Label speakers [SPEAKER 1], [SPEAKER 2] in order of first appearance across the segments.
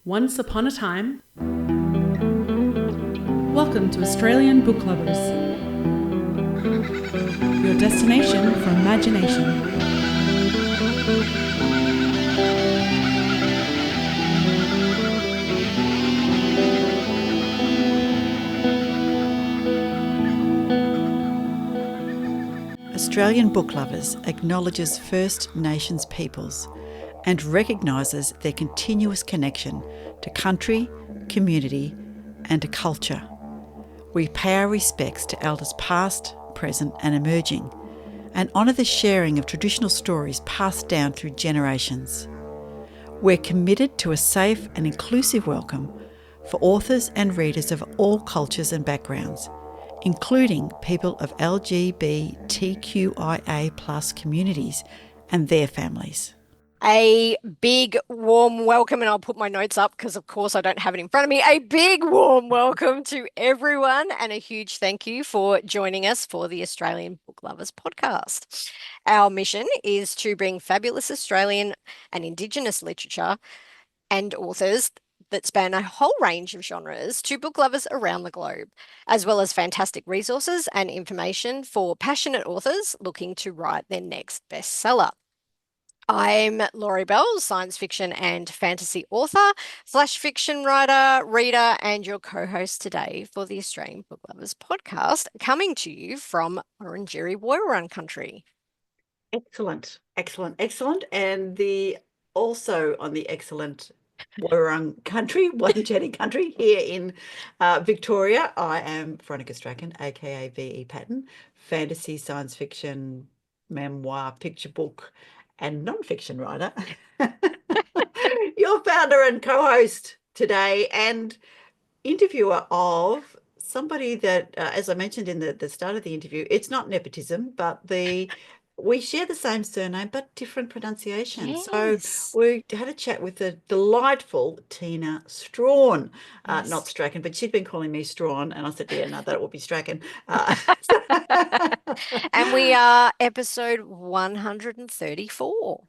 [SPEAKER 1] Once upon a time. Welcome to Australian Book Lovers, your destination for imagination.
[SPEAKER 2] Australian Book Lovers acknowledges First Nations peoples and recognises their continuous connection to country, community and to culture. We pay our respects to elders past, present and emerging, and honour the sharing of traditional stories passed down through generations. We're committed to a safe and inclusive welcome for authors and readers of all cultures and backgrounds, including people of LGBTQIA+ communities and their families.
[SPEAKER 3] A big warm welcome, and I'll put my notes up because of course I don't have it in front of me. A big warm welcome to everyone and a huge thank you for joining us for the Australian Book Lovers podcast. Our mission is to bring fabulous Australian and Indigenous literature and authors that span a whole range of genres to book lovers around the globe, as well as fantastic resources and information for passionate authors looking to write their next bestseller. I'm Laurie Bell, science fiction and fantasy author, flash fiction writer, reader, and your co-host today for the Australian Book Lovers podcast, coming to you from Wurundjeri Woiwurrung country.
[SPEAKER 2] Excellent. And also on the excellent Woiwurrung country, Wurundjeri country, here in Victoria, I am Veronica Strachan, aka V.E. Patton, fantasy, science fiction, memoir, picture book, and non-fiction writer, your founder and co-host today, and interviewer of somebody that, as I mentioned in the start of the interview, it's not nepotism, but we share the same surname but different pronunciation.
[SPEAKER 3] Yes.
[SPEAKER 2] So we had a chat with the delightful Tina Strachan,
[SPEAKER 3] Yes.
[SPEAKER 2] not Strachan, but she'd been calling me Strawn, and I said, yeah, no, that will be Strachan.
[SPEAKER 3] And we are episode 134.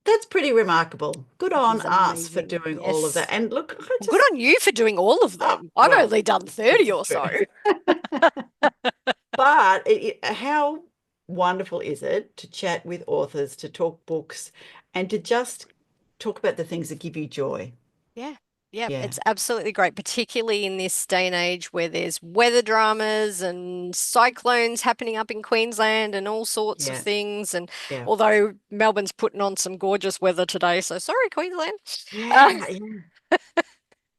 [SPEAKER 2] That's pretty remarkable. Good on us for
[SPEAKER 3] amazing.
[SPEAKER 2] doing all of that. And look,
[SPEAKER 3] Good on you for doing all of them. I've
[SPEAKER 2] well,
[SPEAKER 3] only done 30 or so.
[SPEAKER 2] But how wonderful is it to chat with authors, to talk books, and to just talk about the things that give you joy?
[SPEAKER 3] Yeah, it's absolutely great, particularly in this day and age where there's weather dramas and cyclones happening up in Queensland and all sorts of things. And although Melbourne's putting on some gorgeous weather today, so sorry, Queensland.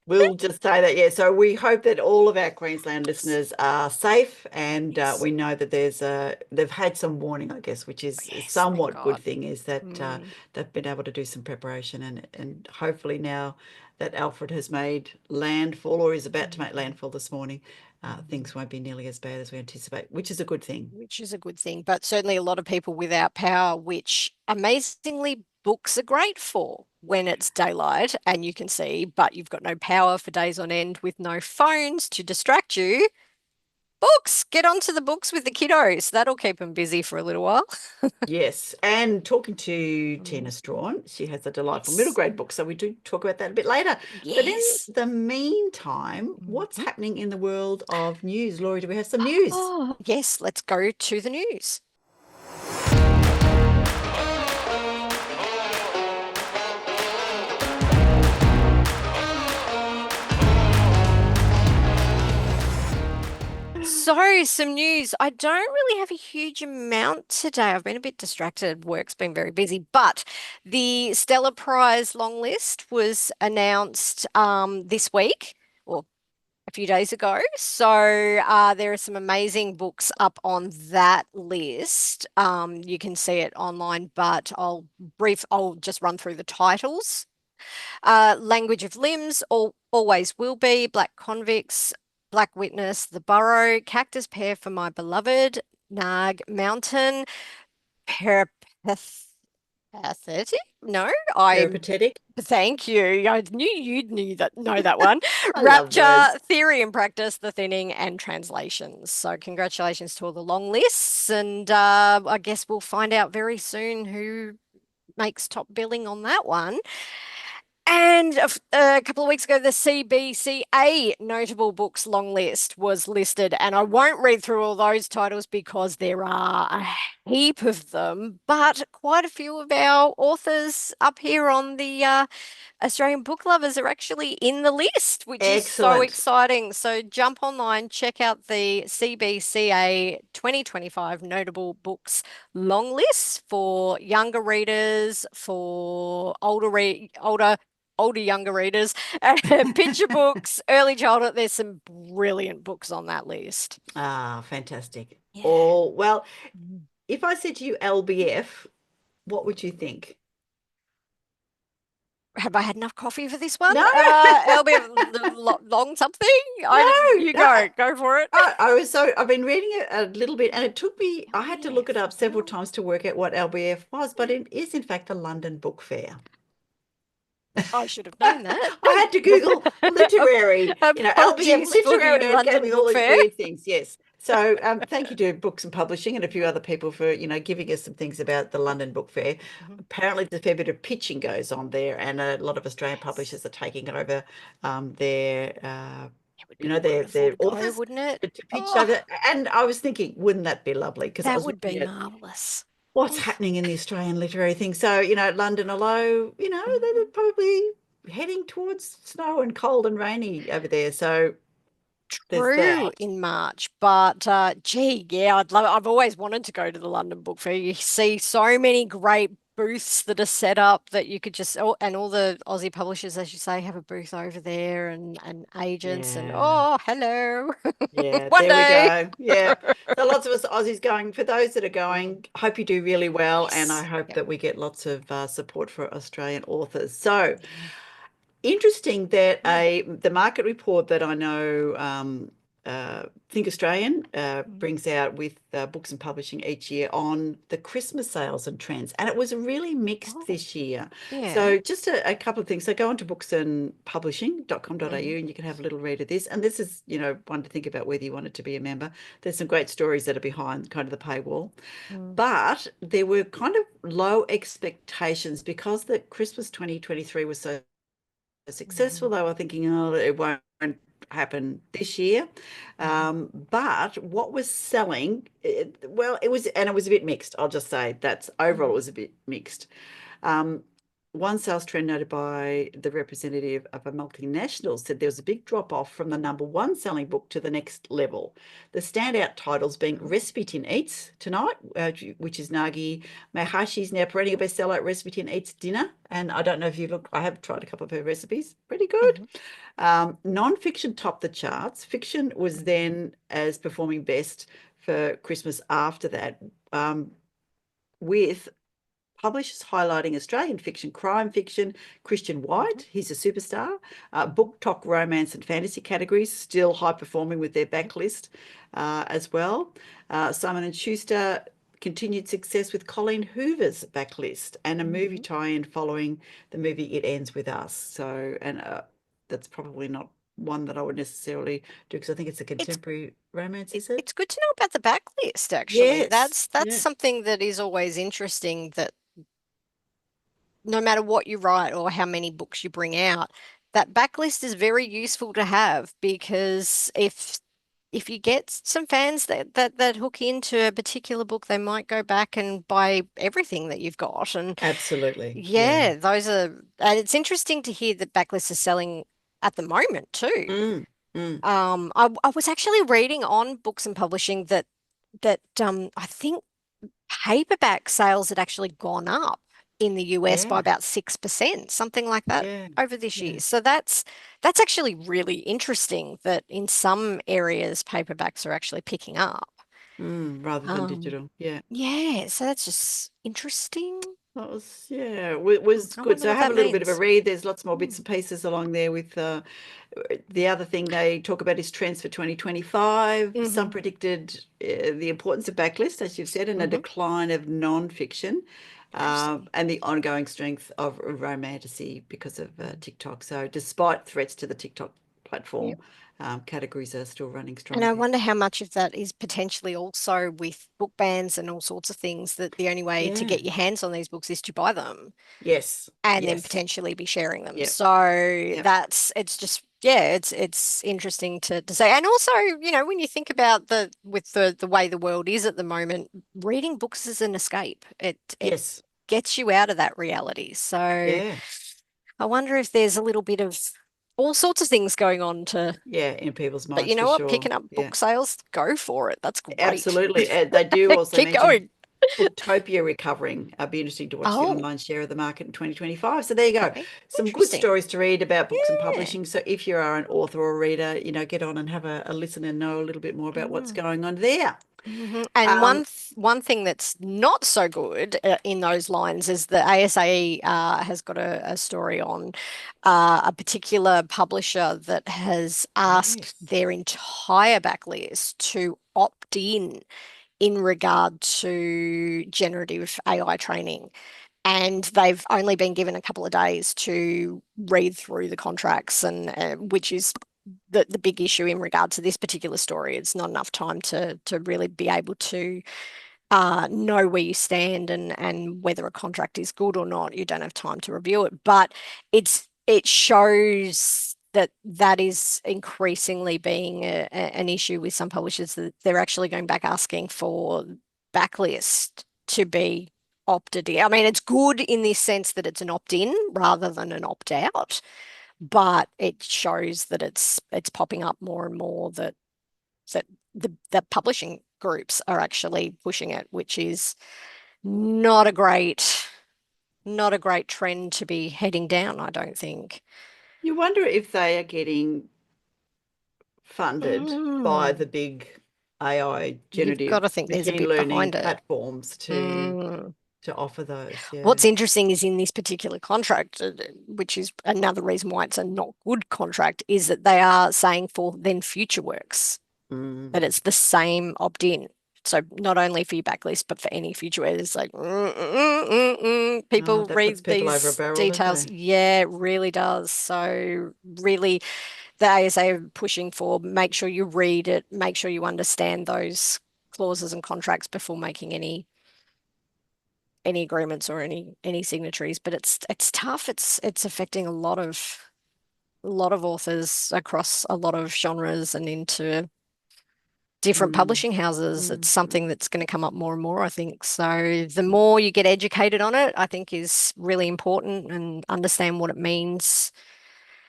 [SPEAKER 2] We'll just say that, so we hope that all of our Queensland listeners are safe, and we know that they've had some warning, I guess, which is somewhat good thing, is that they've been able to do some preparation, and hopefully now that Alfred has made landfall, or is about to make landfall this morning, things won't be nearly as bad as we anticipate, which is a good thing.
[SPEAKER 3] But certainly a lot of people without power, which amazingly books are great for when it's daylight and you can see, but you've got no power for days on end with no phones to distract you. Books, get onto the books with the kiddos. That'll keep them busy for a little while.
[SPEAKER 2] Yes, and talking to Tina Strachan, she has a delightful middle grade book, so we do talk about that a bit later. But in the meantime, what's happening in the world of news? Laurie, do we have some news?
[SPEAKER 3] Yes, let's go to the news. So, some news. I don't really have a huge amount today. I've been a bit distracted. Work's been very busy, but the Stella Prize long list was announced this week, or a few days ago. So there are some amazing books up on that list. You can see it online, but I'll just run through the titles. Language of Limbs, Always Will Be, Black Convicts, Black Witness, The Burrow, Cactus Pear for My Beloved, Nag Mountain, Peripathetic? No,
[SPEAKER 2] Peripatetic.
[SPEAKER 3] Thank you. I knew you'd know that one. Rapture, Theory and Practice, The Thinning, and Translations. So congratulations to all the long lists, and I guess we'll find out very soon who makes top billing on that one. And a couple of weeks ago, the CBCA notable books long list was listed. And I won't read through all those titles because there are a heap of them, but quite a few of our authors up here on the Australian book lovers are actually in the list, which is so
[SPEAKER 2] Excellent.
[SPEAKER 3] exciting. So jump online, check out the CBCA 2025 notable books long list for younger readers, for older younger readers, picture books, early childhood. There's some brilliant books on that list.
[SPEAKER 2] Ah, fantastic.
[SPEAKER 3] Yeah.
[SPEAKER 2] Oh, well,
[SPEAKER 3] Mm.
[SPEAKER 2] if I said to you LBF, what would you think?
[SPEAKER 3] Have I had enough coffee for this one?
[SPEAKER 2] No,
[SPEAKER 3] LBF long something?
[SPEAKER 2] no,
[SPEAKER 3] You
[SPEAKER 2] no.
[SPEAKER 3] go for it.
[SPEAKER 2] I've been reading it a little bit, and it took me, I had to look it
[SPEAKER 3] LBF.
[SPEAKER 2] up several times to work out what LBF was, but it is in fact a London book fair.
[SPEAKER 3] I should have known that.
[SPEAKER 2] I had to Google literary, LBF
[SPEAKER 3] Apologies for
[SPEAKER 2] literary, and it gave
[SPEAKER 3] London
[SPEAKER 2] me all
[SPEAKER 3] Book
[SPEAKER 2] these
[SPEAKER 3] Fair.
[SPEAKER 2] weird things. Yes. So thank you to Books and Publishing and a few other people for, giving us some things about the London Book Fair.
[SPEAKER 3] Mhm.
[SPEAKER 2] Apparently there's a fair bit of pitching goes on there, and a lot of Australian publishers are taking over their
[SPEAKER 3] It would be
[SPEAKER 2] their
[SPEAKER 3] wonderful to go,
[SPEAKER 2] authors
[SPEAKER 3] wouldn't it?
[SPEAKER 2] to pitch
[SPEAKER 3] Oh,
[SPEAKER 2] over. And I was thinking, wouldn't that be lovely? Because I
[SPEAKER 3] that
[SPEAKER 2] was
[SPEAKER 3] would
[SPEAKER 2] looking
[SPEAKER 3] be
[SPEAKER 2] at
[SPEAKER 3] marvelous.
[SPEAKER 2] what's
[SPEAKER 3] Oh,
[SPEAKER 2] happening in the Australian literary thing. So, London, although, they're probably heading towards snow and cold and rainy over there. So there's
[SPEAKER 3] true
[SPEAKER 2] that.
[SPEAKER 3] in March, but gee, yeah, I've always wanted to go to the London Book Fair. You see so many great booths that are set up that you could just and all the Aussie publishers, as you say, have a booth over there and agents and
[SPEAKER 2] Yeah.
[SPEAKER 3] oh, hello.
[SPEAKER 2] Yeah,
[SPEAKER 3] One
[SPEAKER 2] there we
[SPEAKER 3] day.
[SPEAKER 2] go. Yeah. So lots of us Aussies going. For those that are
[SPEAKER 3] Mm.
[SPEAKER 2] going, hope you do really well. And I
[SPEAKER 3] Yes.
[SPEAKER 2] hope
[SPEAKER 3] Yep.
[SPEAKER 2] that we get lots of support for Australian authors. So,
[SPEAKER 3] Yeah.
[SPEAKER 2] interesting that
[SPEAKER 3] Mm.
[SPEAKER 2] the market report that I know Think Australian
[SPEAKER 3] Mm.
[SPEAKER 2] brings out with books and publishing each year on the Christmas sales and trends, and it was really mixed
[SPEAKER 3] Oh,
[SPEAKER 2] this year.
[SPEAKER 3] yeah.
[SPEAKER 2] So just a couple of things. So go on to booksandpublishing.com.au
[SPEAKER 3] Mhm.
[SPEAKER 2] and you can have a little read of this. And this is, one to think about whether you wanted to be a member. There's some great stories that are behind kind of the paywall.
[SPEAKER 3] Mm.
[SPEAKER 2] But there were kind of low expectations because the Christmas 2023 was so successful.
[SPEAKER 3] Mhm.
[SPEAKER 2] They were thinking, oh, it won't happen this year.
[SPEAKER 3] Mhm.
[SPEAKER 2] But what was selling, it was, and it was a bit mixed. I'll just say that's overall it
[SPEAKER 3] Mm.
[SPEAKER 2] was a bit mixed. Um, one sales trend noted by the representative of a multinational said there was a big drop off from the number one selling book to the next level. The standout titles being Recipe Tin Eats Tonight, which is Nagi Mahashi's now perennial bestseller, Recipe Tin Eats Dinner. And I don't know if you've looked, I have tried a couple of her recipes, pretty good.
[SPEAKER 3] Mhm.
[SPEAKER 2] Non-fiction topped the charts. Fiction was
[SPEAKER 3] Mhm.
[SPEAKER 2] then as performing best for Christmas after that, with publishers highlighting Australian fiction, crime fiction, Christian
[SPEAKER 3] Mhm.
[SPEAKER 2] White, he's a superstar, book, talk, romance and fantasy categories, still high performing with their
[SPEAKER 3] Mhm.
[SPEAKER 2] backlist as well. Simon and Schuster continued success with Colleen Hoover's backlist and a movie
[SPEAKER 3] Mhm.
[SPEAKER 2] tie-in following the movie It Ends With Us. So, and that's probably not one that I would necessarily do because I think it's a
[SPEAKER 3] It's
[SPEAKER 2] contemporary romance, is it?
[SPEAKER 3] it's good to know about the backlist, actually.
[SPEAKER 2] Yes.
[SPEAKER 3] That's
[SPEAKER 2] Yeah.
[SPEAKER 3] something that is always interesting that no matter what you write or how many books you bring out, that backlist is very useful to have because if you get some fans that hook into a particular book, they might go back and buy everything that you've got. And
[SPEAKER 2] Absolutely. Yeah.
[SPEAKER 3] yeah, and it's interesting to hear that backlists are selling at the moment too.
[SPEAKER 2] Mm, mm.
[SPEAKER 3] I was actually reading on Books and Publishing that I think paperback sales had actually gone up in the US by
[SPEAKER 2] Yeah.
[SPEAKER 3] about 6%, something like that
[SPEAKER 2] Yeah.
[SPEAKER 3] over this
[SPEAKER 2] Yeah.
[SPEAKER 3] year. So that's actually really interesting that in some areas paperbacks are actually picking up.
[SPEAKER 2] Rather than
[SPEAKER 3] Um,
[SPEAKER 2] digital. Yeah.
[SPEAKER 3] yeah, so that's just interesting.
[SPEAKER 2] That was, yeah, it was
[SPEAKER 3] I
[SPEAKER 2] good.
[SPEAKER 3] wonder
[SPEAKER 2] So
[SPEAKER 3] what
[SPEAKER 2] have
[SPEAKER 3] that
[SPEAKER 2] a little bit of a
[SPEAKER 3] means.
[SPEAKER 2] read. There's lots more bits
[SPEAKER 3] Mm,
[SPEAKER 2] and pieces along there with the other thing they talk about is trends for 2025. Some
[SPEAKER 3] hmm
[SPEAKER 2] predicted the importance of backlist, as you've said, and a
[SPEAKER 3] hmm
[SPEAKER 2] decline of non-fiction,
[SPEAKER 3] Interesting.
[SPEAKER 2] and the ongoing strength of romantasy because of TikTok. So despite threats to the TikTok platform categories are still running strong.
[SPEAKER 3] And I wonder how much of that is potentially also with book bans and all sorts of things, that the only way to get your hands on these books is to buy them.
[SPEAKER 2] Yes.
[SPEAKER 3] And then potentially be sharing them.
[SPEAKER 2] Yep.
[SPEAKER 3] So
[SPEAKER 2] Yep.
[SPEAKER 3] it's just, it's interesting to say. And also, when you think about the way the world is at the moment, reading books is an escape. It
[SPEAKER 2] Yes.
[SPEAKER 3] gets you out of that reality. So I wonder if there's a little bit of all sorts of things going on
[SPEAKER 2] in people's minds.
[SPEAKER 3] But you know
[SPEAKER 2] for
[SPEAKER 3] what?
[SPEAKER 2] sure.
[SPEAKER 3] Picking up book sales, go for it. That's great.
[SPEAKER 2] Absolutely. They do also
[SPEAKER 3] Keep
[SPEAKER 2] mention
[SPEAKER 3] going.
[SPEAKER 2] Booktopia recovering. It'll be interesting to watch the online share of the market in 2025. So there you go.
[SPEAKER 3] Okay.
[SPEAKER 2] Some good stories to read about books and publishing. So if you are an author or reader, get on and have a listen and know a little bit more about what's going on there.
[SPEAKER 3] And one thing that's not so good in those lines is the ASA has got a story on a particular publisher that has asked their entire backlist to opt in regard to generative AI training. And they've only been given a couple of days to read through the contracts, and which is the big issue in regard to this particular story. It's not enough time to really be able to know where you stand and whether a contract is good or not. You don't have time to review it, but it shows that is increasingly being an issue with some publishers, that they're actually going back asking for backlist to be opted in. I mean, it's good in this sense that it's an opt-in rather than an opt-out, but it shows that it's popping up more and more that the publishing groups are actually pushing it, which is not a great trend to be heading down, I don't think.
[SPEAKER 2] You wonder if they are getting funded by the big AI generative
[SPEAKER 3] You've got to think there's a
[SPEAKER 2] machine
[SPEAKER 3] bit
[SPEAKER 2] learning
[SPEAKER 3] behind it.
[SPEAKER 2] platforms to offer those.
[SPEAKER 3] What's interesting is in this particular contract, which is another reason why it's a not good contract, is that they are saying for then future works that it's the same opt-in. So not only for your backlist, but for any future work. It's like people read
[SPEAKER 2] people
[SPEAKER 3] these
[SPEAKER 2] over a barrel,
[SPEAKER 3] details. Yeah, it really does. So really, the ASA are pushing for make sure you read it, make sure you understand those clauses and contracts before making any agreements or any signatories. But it's tough. It's affecting a lot of authors across a lot of genres and into different publishing houses. It's something that's going to come up more and more, I think. So the more you get educated on it, I think is really important, and understand what it means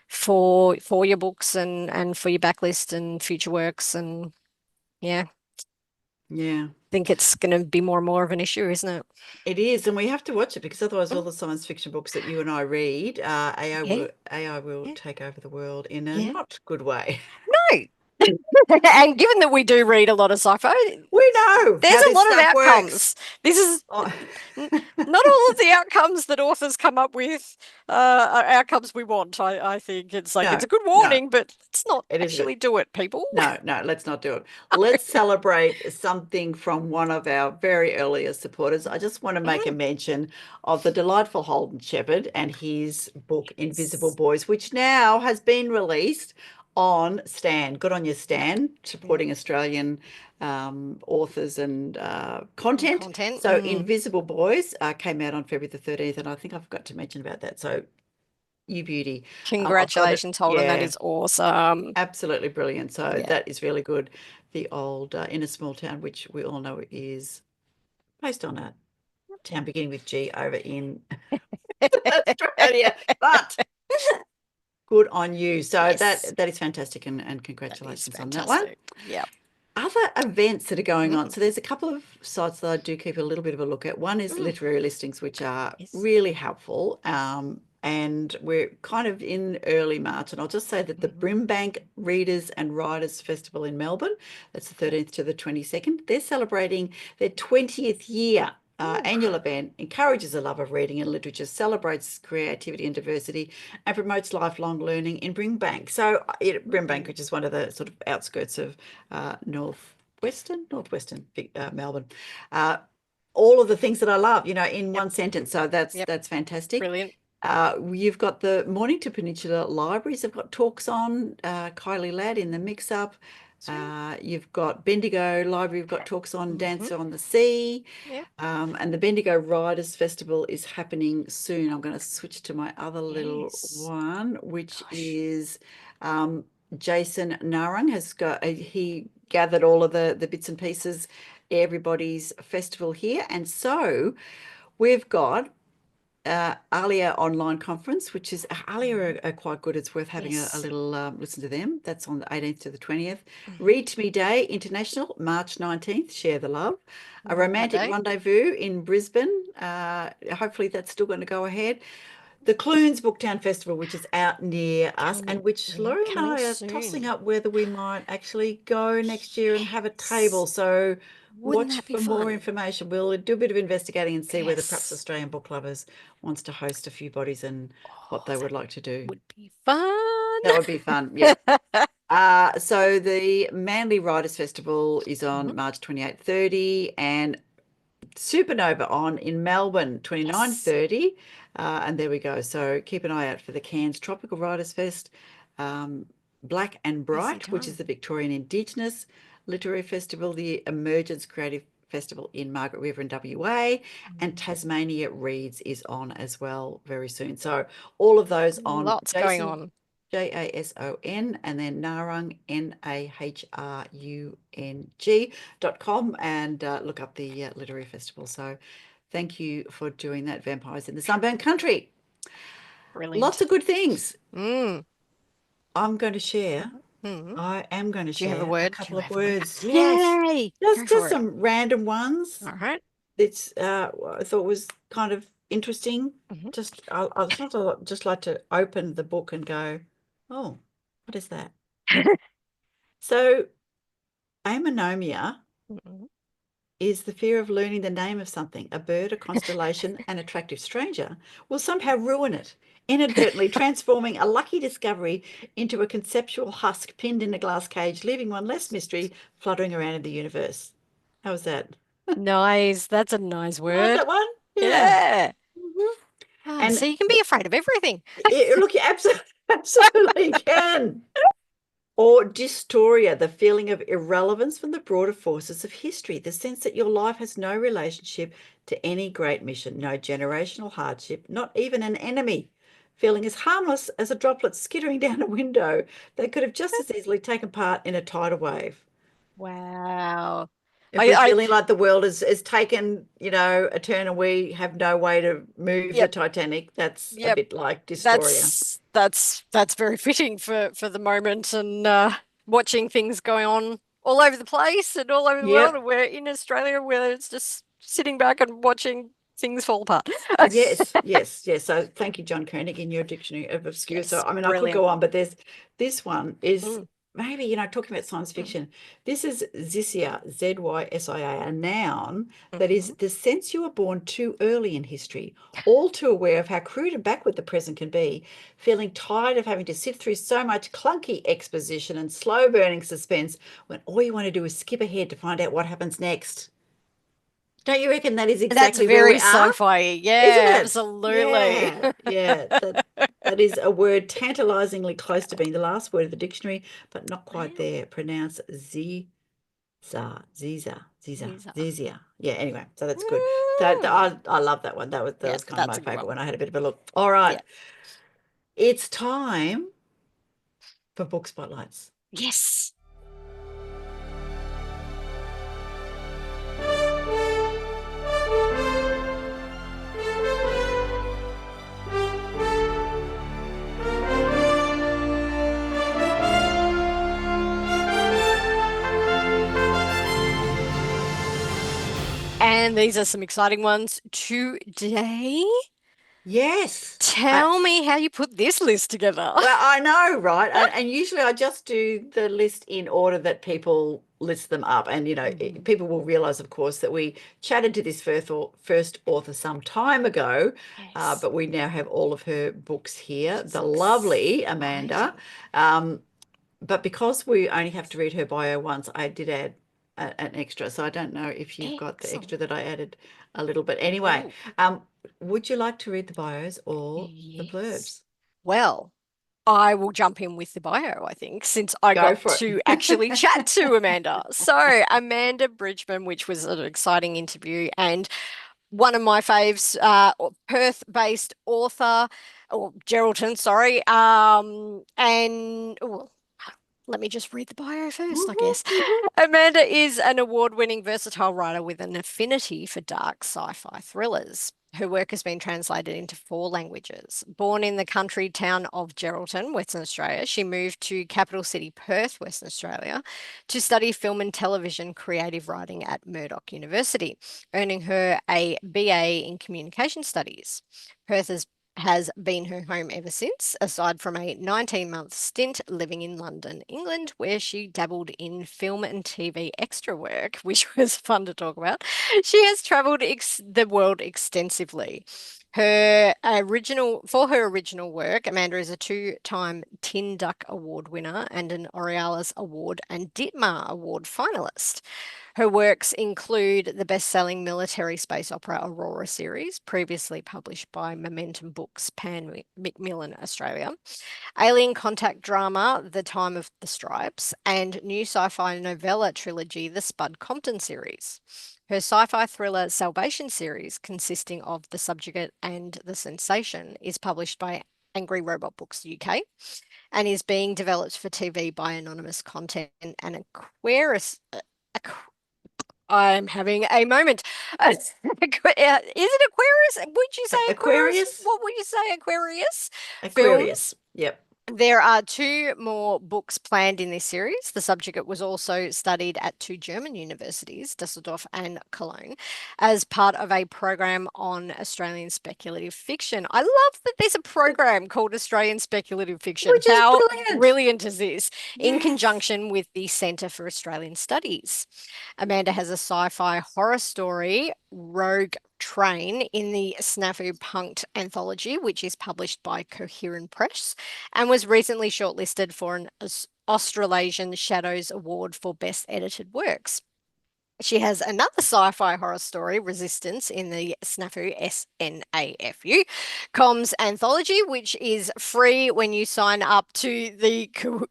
[SPEAKER 3] for your books and for your backlist and future works. And I think it's going to be more and more of an issue, isn't it?
[SPEAKER 2] It is, and we have to watch it, because otherwise all the science fiction books that you and I read, AI will take over the world in a not good way.
[SPEAKER 3] No. And given that we do read a lot of sci-fi,
[SPEAKER 2] we know
[SPEAKER 3] there's a lot of outcomes.
[SPEAKER 2] Works.
[SPEAKER 3] This is not all of the outcomes that authors come up with are outcomes we want. I think it's like it's a good warning, but let's not actually do it, people.
[SPEAKER 2] No, let's not do it. Let's celebrate something from one of our very earliest supporters. I just want to make a mention of the delightful Holden Sheppard and his book Invisible Boys, which now has been released on Stan. Good on you, Stan, supporting Australian authors and content. So Invisible Boys came out on February the 13th, and I think I forgot to mention about that. So you beauty.
[SPEAKER 3] Congratulations, Holden. That is awesome.
[SPEAKER 2] Absolutely brilliant. So that is really good. The old In a Small Town, which we all know is based on a town beginning with G over in Australia, but good on you. So that is fantastic, and congratulations on that one.
[SPEAKER 3] Yeah.
[SPEAKER 2] Other events that are going on. So there's a couple of sites that I do keep a little bit of a look at. One is literary listings, which are really helpful. And we're kind of in early March, and I'll just say that the Brimbank Readers and Writers Festival in Melbourne, that's the 13th to the 22nd, they're celebrating their 20th year. Annual event encourages a love of reading and literature, celebrates creativity and diversity, and promotes lifelong learning in Brimbank. So Brimbank, which is one of the sort of outskirts of northwestern Melbourne. All of the things that I love, in one sentence. So that's fantastic.
[SPEAKER 3] Brilliant.
[SPEAKER 2] You've got the Mornington Peninsula Libraries have got talks on, Kylie Ladd in the mix-up. You've got Bendigo Library, you've got talks on Dancer on the Sea.
[SPEAKER 3] Yep.
[SPEAKER 2] And the Bendigo Riders Festival is happening soon. I'm going to switch to my other little one, which is Jason Narang has got, he gathered all of the bits and pieces, everybody's festival here. And so we've got Alia online conference, which is Alia are quite good. It's worth having a little listen to them. That's on the 18th to the 20th. Read to Me Day International, March 19th. Share the love. A romantic rendezvous in Brisbane. Hopefully that's still going to go ahead. The Clunes Booktown Festival, which is out near us, and which Laurie and I are tossing up whether we might actually go next year and have a table. So watch for more information. We'll do a bit of investigating and see whether perhaps Australian Book Lovers wants to host a few bodies and what they would like to do.
[SPEAKER 3] Would be fun.
[SPEAKER 2] That would be fun, yeah. So the Manly Writers Festival is on March 28, 30, and Supernova on in Melbourne, 29, 30. And there we go. So keep an eye out for the Cairns Tropical Writers Fest, Black and Bright, which is the Victorian Indigenous Literary Festival, the Emergence Creative Festival in Margaret River in WA, and Tasmania Reads is on as well very soon. So all of those on
[SPEAKER 3] lots going on.
[SPEAKER 2] JASON and then Narung NAHRUNG.com and look up the literary festival. So thank you for doing that, Vampires in the Sunburnt Country.
[SPEAKER 3] Brilliant.
[SPEAKER 2] Lots of good things. I'm going to share. I am going to share a couple of words.
[SPEAKER 3] Yay!
[SPEAKER 2] Just some random ones.
[SPEAKER 3] All right.
[SPEAKER 2] It's I thought was kind of interesting. Just I just like to open the book and go, oh, what is that? So amonomia is the fear of learning the name of something. A bird, a constellation, an attractive stranger will somehow ruin it, inadvertently transforming a lucky discovery into a conceptual husk pinned in a glass cage, leaving one less mystery fluttering around in the universe. How was that?
[SPEAKER 3] Nice. That's a nice word.
[SPEAKER 2] Like that one?
[SPEAKER 3] Yeah.
[SPEAKER 2] And
[SPEAKER 3] so you can be afraid of everything.
[SPEAKER 2] Look, you absolutely can. Or dystoria, the feeling of irrelevance from the broader forces of history, the sense that your life has no relationship to any great mission, no generational hardship, not even an enemy, feeling as harmless as a droplet skittering down a window that could have just as easily taken part in a tidal wave.
[SPEAKER 3] Wow.
[SPEAKER 2] If we're feeling like the world is taken, a turn and we have no way to move the Titanic, that's a bit like dystoria.
[SPEAKER 3] That's very fitting for the moment, and watching things going on all over the place and all over the world, and we're in Australia where it's just sitting back and watching things fall apart.
[SPEAKER 2] Yes. So thank you, John Koenig, in your dictionary of obscure. So I mean, I could go on, but this one is maybe, talking about science fiction. This is Zysia, Zysia, a noun that is the sense you were born too early in history, all too aware of how crude and backward the present can be, feeling tired of having to sit through so much clunky exposition and slow burning suspense when all you want to do is skip ahead to find out what happens next. Don't you reckon that is exactly where we are?
[SPEAKER 3] That's very sci-fi. Yeah, absolutely.
[SPEAKER 2] Yeah. That is a word tantalizingly close to being the last word of the dictionary, but not quite there. Pronounced Zizia. Yeah, anyway, so that's good. I love that one. That was kind of my favorite one. I had a bit of a look. All right. It's time for book spotlights.
[SPEAKER 3] Yes. And these are some exciting ones today.
[SPEAKER 2] Yes.
[SPEAKER 3] Tell me how you put this list together.
[SPEAKER 2] Well, I know, right? And usually I just do the list in order that people list them up. And, people will realize, of course, that we chatted to this first author some time ago, but we now have all of her books here. The lovely Amanda. But because we only have to read her bio once, I did add an extra. So I don't know if you've got the extra that I added a little bit. Anyway, would you like to read the bios or the
[SPEAKER 3] Yes.
[SPEAKER 2] blurbs?
[SPEAKER 3] Well, I will jump in with the bio, I think, since I
[SPEAKER 2] Go
[SPEAKER 3] got
[SPEAKER 2] for
[SPEAKER 3] to
[SPEAKER 2] it.
[SPEAKER 3] actually chat to Amanda. So, Amanda Bridgeman, which was an exciting interview, and one of my faves, Perth-based author, or Geraldton, sorry. Let me just read the bio first, I
[SPEAKER 2] Woohoo,
[SPEAKER 3] guess.
[SPEAKER 2] woohoo.
[SPEAKER 3] Amanda is an award-winning versatile writer with an affinity for dark sci-fi thrillers. Her work has been translated into 4 languages. Born in the country town of Geraldton, Western Australia, she moved to capital city Perth, Western Australia, to study film and television creative writing at Murdoch University, earning her a BA in communication studies. Perth has been her home ever since, aside from a 19-month stint living in London, England, where she dabbled in film and TV extra work, which was fun to talk about. She has travelled the world extensively. For her original work, Amanda is a 2-time Tin Duck Award winner and an Aurealis Award and Ditmar Award finalist. Her works include the best-selling military space opera Aurora series, previously published by Momentum Books, Pan Macmillan, Australia, alien contact drama The Time of the Stripes, and new sci-fi novella trilogy The Spud Compton series. Her sci-fi thriller Salvation series, consisting of The Subjugate and The Sensation, is published by Angry Robot Books UK and is being developed for TV by Anonymous Content and Aquarius. I'm having a moment. Is it Aquarius? Would you say Aquarius?
[SPEAKER 2] Aquarius?
[SPEAKER 3] What would you say, Aquarius?
[SPEAKER 2] Aquarius.
[SPEAKER 3] Films.
[SPEAKER 2] Yep.
[SPEAKER 3] There are 2 more books planned in this series. The subject was also studied at 2 German universities, Dusseldorf and Cologne, as part of a program on Australian speculative fiction. I love that there's a program called Australian Speculative Fiction.
[SPEAKER 2] Which is
[SPEAKER 3] How
[SPEAKER 2] brilliant.
[SPEAKER 3] brilliant is this? In
[SPEAKER 2] Yes.
[SPEAKER 3] conjunction with the Centre for Australian Studies. Amanda has a sci-fi horror story, Rogue Train, in the Snafu Punked anthology, which is published by Coherent Press and was recently shortlisted for an Australasian Shadows Award for Best Edited Works. She has another sci-fi horror story, Resistance, in the Snafu SNAFU Comms anthology, which is free when you sign up to the Cohesion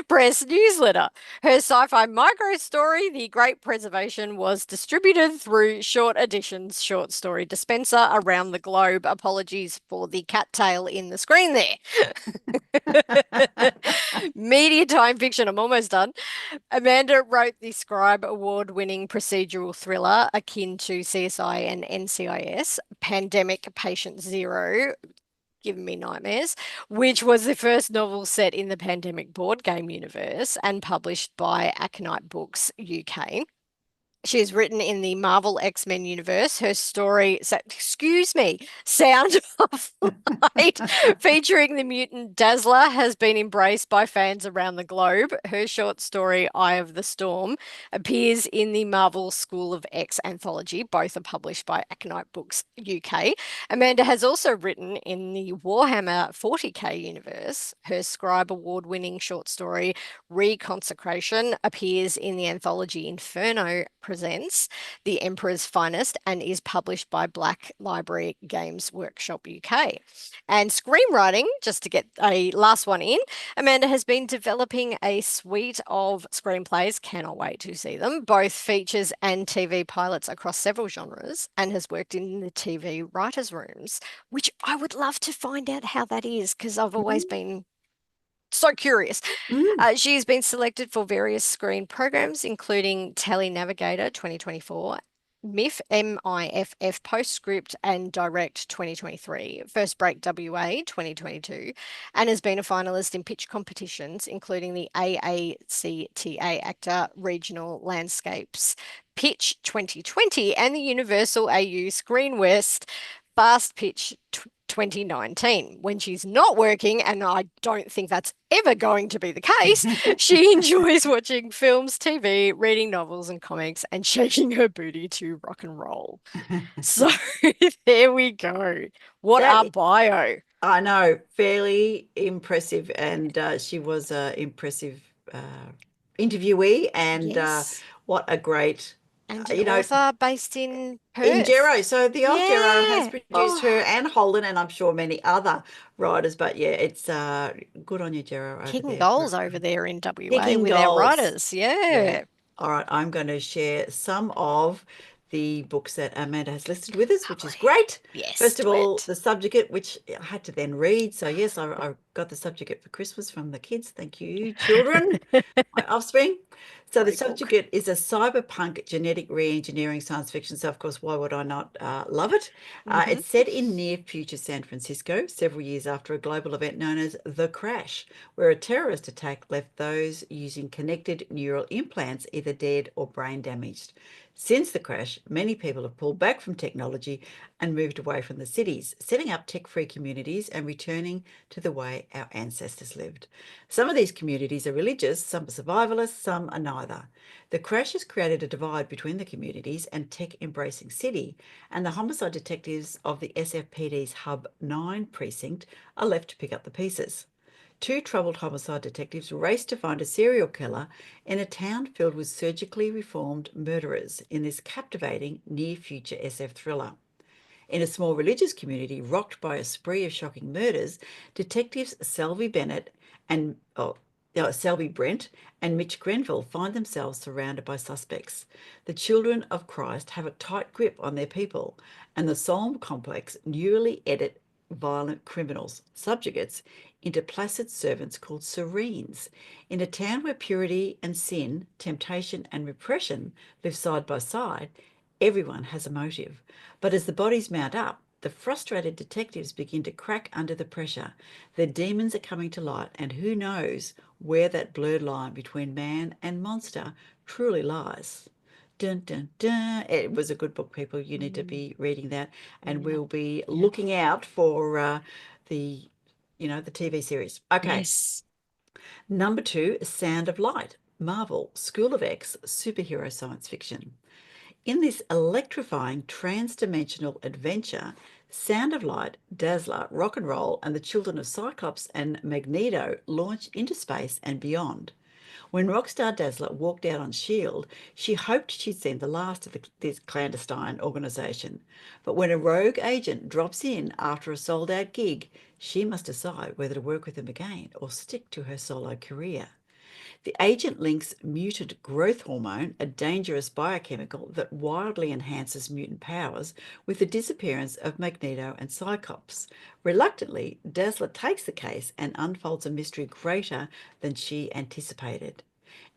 [SPEAKER 3] Press newsletter. Her sci-fi micro story, The Great Preservation, was distributed through Short Editions short story dispenser around the globe. Apologies for the cattail in the screen there. Media time fiction, I'm almost done. Amanda wrote the Scribe Award-winning procedural thriller akin to CSI and NCIS, Pandemic Patient Zero, giving me nightmares, which was the first novel set in the Pandemic board game universe and published by Aconite Books UK. She is written in the Marvel X-Men universe. Her story, Sound of Light, featuring the mutant Dazzler, has been embraced by fans around the globe. Her short story, Eye of the Storm, appears in the Marvel School of X anthology. Both are published by Aconite Books UK. Amanda has also written in the Warhammer 40K universe. Her Scribe Award-winning short story, Reconsecration, appears in the anthology Inferno Presents The Emperor's Finest and is published by Black Library Games Workshop UK. And screenwriting, just to get a last one in, Amanda has been developing a suite of screenplays, cannot wait to see them, both features and TV pilots across several genres, and has worked in the TV writers' rooms, which I would love to find out how that is because I've always been so curious.
[SPEAKER 2] Mm.
[SPEAKER 3] She has been selected for various screen programs, including Telly Navigator 2024, MIFF Postscript and Direct 2023, First Break WA 2022, and has been a finalist in pitch competitions, including the AACTA Actor Regional Landscapes Pitch 2020 and the Universal AU Screen West Fast Pitch 2019. When she's not working, and I don't think that's ever going to be the case, she enjoys watching films, TV, reading novels and comics, and shaking her booty to rock and roll. So there we go. What a
[SPEAKER 2] That
[SPEAKER 3] bio.
[SPEAKER 2] I know, fairly impressive, and she was an impressive interviewee, and
[SPEAKER 3] Yes.
[SPEAKER 2] what a great
[SPEAKER 3] And an
[SPEAKER 2] you know,
[SPEAKER 3] author based in
[SPEAKER 2] in
[SPEAKER 3] Perth.
[SPEAKER 2] Gero. So the old Gero has
[SPEAKER 3] Yeah.
[SPEAKER 2] produced her
[SPEAKER 3] Oh,
[SPEAKER 2] and Holden, and I'm sure many other writers. But yeah, it's good on you, Gero, over
[SPEAKER 3] kicking
[SPEAKER 2] there for
[SPEAKER 3] goals over there in WA
[SPEAKER 2] kicking
[SPEAKER 3] with our
[SPEAKER 2] goals.
[SPEAKER 3] writers.
[SPEAKER 2] Yeah.
[SPEAKER 3] Yeah.
[SPEAKER 2] All right. I'm going to share some of the books that Amanda has listed with us, which is
[SPEAKER 3] Lovely.
[SPEAKER 2] great.
[SPEAKER 3] Yes,
[SPEAKER 2] First of
[SPEAKER 3] do
[SPEAKER 2] all,
[SPEAKER 3] it.
[SPEAKER 2] the Subjugate, which I had to then read. So yes, I got the Subjugate for Christmas from the kids. Thank you, children, my offspring. So the
[SPEAKER 3] Great book.
[SPEAKER 2] Subjugate is a cyberpunk genetic reengineering science fiction. So of course, why would I not love it?
[SPEAKER 3] Hmm.
[SPEAKER 2] It's set in near future San Francisco, several years after a global event known as the Crash, where a terrorist attack left those using connected neural implants either dead or brain damaged. Since the crash, many people have pulled back from technology and moved away from the cities, setting up tech-free communities and returning to the way our ancestors lived. Some of these communities are religious, some are survivalists, some are neither. The crash has created a divide between the communities and tech-embracing city, and the homicide detectives of the SFPD's Hub 9 precinct are left to pick up the pieces. Two troubled homicide detectives race to find a serial killer in a town filled with surgically reformed murderers in this captivating near future SF thriller. In a small religious community rocked by a spree of shocking murders, detectives Selby Brent and Mitch Grenville find themselves surrounded by suspects. The children of Christ have a tight grip on their people, and the Psalm complex newly edit violent criminals, subjugates, into placid servants called serenes. In a town where purity and sin, temptation and repression live side by side, everyone has a motive. But as the bodies mount up, the frustrated detectives begin to crack under the pressure. Their demons are coming to light, and who knows where that blurred line between man and monster truly lies. Dun, dun, dun. It was a good book, people. You need to
[SPEAKER 3] Mm,
[SPEAKER 2] be reading that, and
[SPEAKER 3] yeah.
[SPEAKER 2] we'll be
[SPEAKER 3] Yeah.
[SPEAKER 2] looking out for the, the TV series. Okay,
[SPEAKER 3] Yes.
[SPEAKER 2] number two, Sound of Light, Marvel, School of X, superhero science fiction. In this electrifying trans-dimensional adventure, Sound of Light, Dazzler, Rock and Roll, and the children of Cyclops and Magneto launch into space and beyond. When Rockstar Dazzler walked out on S.H.I.E.L.D., she hoped she'd seen the last of this clandestine organisation. But when a rogue agent drops in after a sold-out gig, she must decide whether to work with them again or stick to her solo career. The agent links mutant growth hormone, a dangerous biochemical that wildly enhances mutant powers, with the disappearance of Magneto and Cyclops. Reluctantly, Dazzler takes the case and unfolds a mystery greater than she anticipated.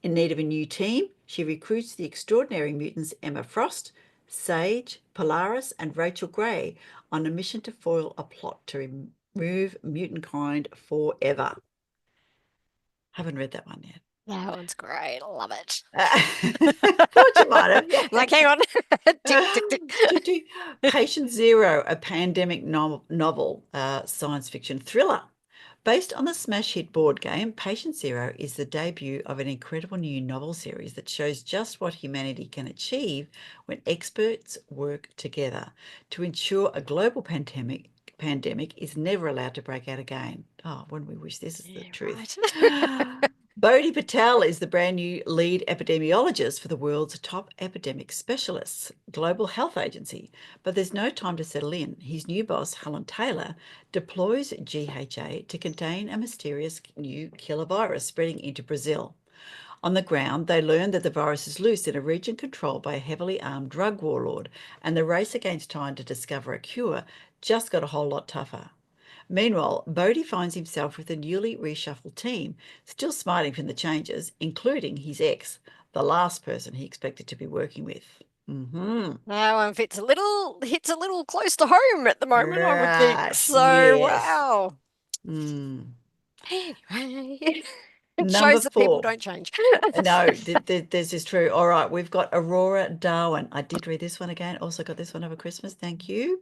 [SPEAKER 2] In need of a new team, she recruits the extraordinary mutants Emma Frost, Sage, Polaris, and Rachel Grey on a mission to foil a plot to remove mutant kind forever. Haven't read that one yet.
[SPEAKER 3] That one's great. Love it.
[SPEAKER 2] Thought you might have,
[SPEAKER 3] Like, hang on. Tick, tick, tick.
[SPEAKER 2] Patient Zero, a pandemic novel science fiction thriller. Based on the smash hit board game, Patient Zero is the debut of an incredible new novel series that shows just what humanity can achieve when experts work together to ensure a global pandemic is never allowed to break out again. Oh, wouldn't we wish this is the
[SPEAKER 3] Yeah,
[SPEAKER 2] truth?
[SPEAKER 3] right.
[SPEAKER 2] Bodhi Patel is the brand new lead epidemiologist for the world's top epidemic specialists, Global Health Agency. But there's no time to settle in. His new boss, Helen Taylor, deploys GHA to contain a mysterious new killer virus spreading into Brazil. On the ground, they learn that the virus is loose in a region controlled by a heavily armed drug warlord, and the race against time to discover a cure just got a whole lot tougher. Meanwhile, Bodhi finds himself with a newly reshuffled team, still smiling from the changes, including his ex, the last person he expected to be working with.
[SPEAKER 3] That one hits a little close to home at the moment, I would think.
[SPEAKER 2] Right,
[SPEAKER 3] So,
[SPEAKER 2] yes.
[SPEAKER 3] wow.
[SPEAKER 2] Mm.
[SPEAKER 3] Anyway, it
[SPEAKER 2] Number
[SPEAKER 3] shows that people
[SPEAKER 2] 4.
[SPEAKER 3] don't change.
[SPEAKER 2] No, this is true. All right, we've got Aurora Darwin. I did read this one again. Also got this one over Christmas. Thank you.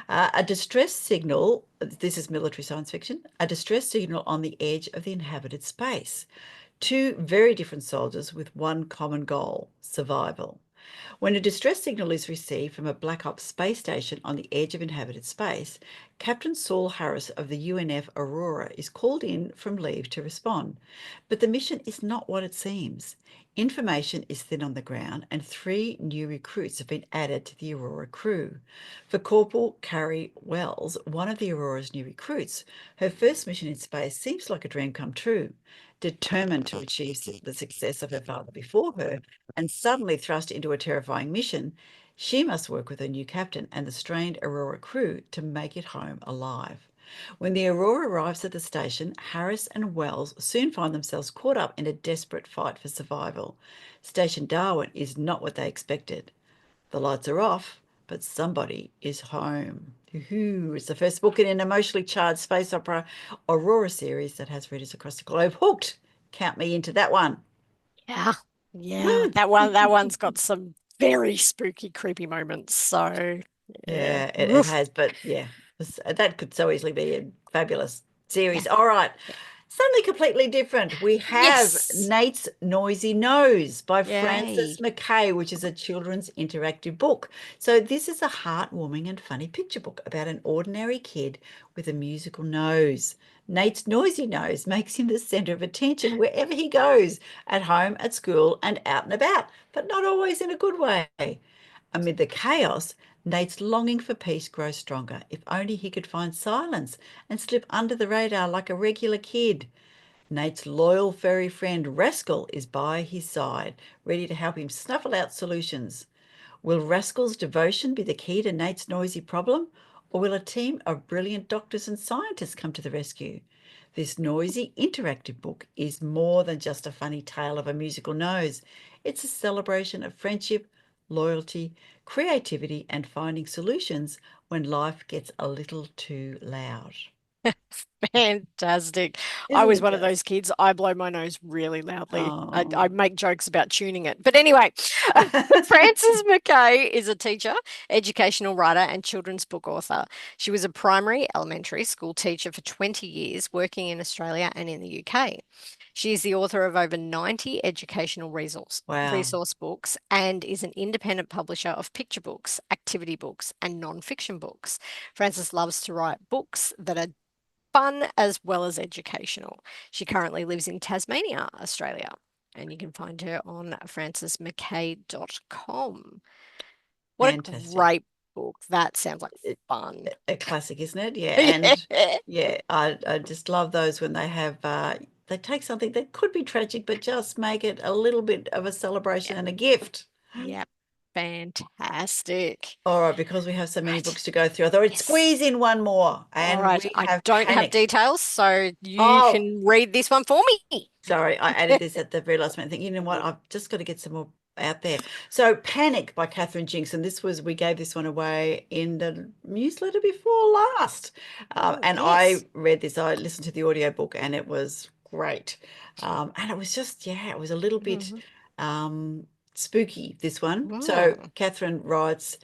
[SPEAKER 2] A distress signal. This is military science fiction. A distress signal on the edge of the inhabited space. Two very different soldiers with one common goal: survival. When a distress signal is received from a black ops space station on the edge of inhabited space, Captain Saul Harris of the UNF Aurora is called in from leave to respond, but the mission is not what it seems. Information is thin on the ground, and 3 new recruits have been added to the Aurora crew. For Corporal Carrie Wells, one of the Aurora's new recruits, her first mission in space seems like a dream come true. Determined to achieve the success of her father before her, and suddenly thrust into a terrifying mission, she must work with her new captain and the strained Aurora crew to make it home alive. When the Aurora arrives at the station, Harris and Wells soon find themselves caught up in a desperate fight for survival. Station Darwin is not what they expected. The lights are off, but somebody is home. It's the first book in an emotionally charged space opera Aurora series that has readers across the globe hooked. Count me into that one.
[SPEAKER 3] Yeah. Yeah. That one's got some very spooky, creepy moments. So yeah.
[SPEAKER 2] Yeah, it has, but yeah, that could so easily be a fabulous series. All right.
[SPEAKER 3] Yeah.
[SPEAKER 2] Something completely different. We have
[SPEAKER 3] Yes.
[SPEAKER 2] Nate's Noisy Nose by
[SPEAKER 3] Yay.
[SPEAKER 2] Frances Mackay, which is a children's interactive book. So this is a heartwarming and funny picture book about an ordinary kid with a musical nose. Nate's noisy nose makes him the center of attention wherever he goes, at home, at school, and out and about, but not always in a good way. Amid the chaos, Nate's longing for peace grows stronger. If only he could find silence and slip under the radar like a regular kid. Nate's loyal furry friend Rascal is by his side, ready to help him snuffle out solutions. Will Rascal's devotion be the key to Nate's noisy problem, or will a team of brilliant doctors and scientists come to the rescue? This noisy, interactive book is more than just a funny tale of a musical nose. It's a celebration of friendship, loyalty, creativity, and finding solutions when life gets a little too loud.
[SPEAKER 3] Fantastic. I
[SPEAKER 2] Isn't
[SPEAKER 3] was
[SPEAKER 2] it
[SPEAKER 3] one of those
[SPEAKER 2] just?
[SPEAKER 3] kids. I blow my nose really loudly. I
[SPEAKER 2] Oh.
[SPEAKER 3] make jokes about tuning it. But anyway, Frances Mackay is a teacher, educational writer, and children's book author. She was a primary elementary school teacher for 20 years, working in Australia and in the UK. She is the author of over 90 educational
[SPEAKER 2] Wow.
[SPEAKER 3] resource books and is an independent publisher of picture books, activity books, and non-fiction books. Frances loves to write books that are fun as well as educational. She currently lives in Tasmania, Australia, and you can find her on francesmackay.com. What a
[SPEAKER 2] Fantastic.
[SPEAKER 3] great book. That sounds like fun.
[SPEAKER 2] A classic, isn't it? Yeah, and
[SPEAKER 3] Yeah.
[SPEAKER 2] yeah, I just love those when they have they take something that could be tragic, but just make it a little bit of a celebration and a gift.
[SPEAKER 3] Yeah. Fantastic.
[SPEAKER 2] All right, because we have so many
[SPEAKER 3] Right.
[SPEAKER 2] books to go through, I thought I'd
[SPEAKER 3] Yes.
[SPEAKER 2] squeeze in one more,
[SPEAKER 3] All
[SPEAKER 2] and
[SPEAKER 3] right.
[SPEAKER 2] we
[SPEAKER 3] I
[SPEAKER 2] have
[SPEAKER 3] don't have
[SPEAKER 2] Panic.
[SPEAKER 3] details, so you
[SPEAKER 2] Oh,
[SPEAKER 3] can read this one for me.
[SPEAKER 2] sorry, I added this at the very last minute. Think, you know what? I've just got to get some more out there. So, Panic by Catherine Jinks, and we gave this one away in the newsletter before last.
[SPEAKER 3] Oh,
[SPEAKER 2] And I
[SPEAKER 3] yes.
[SPEAKER 2] read this, I listened to the audiobook, and it was great. And it was just, yeah, it was a little bit
[SPEAKER 3] Mhm.
[SPEAKER 2] spooky, this one. So,
[SPEAKER 3] Mm.
[SPEAKER 2] Catherine writes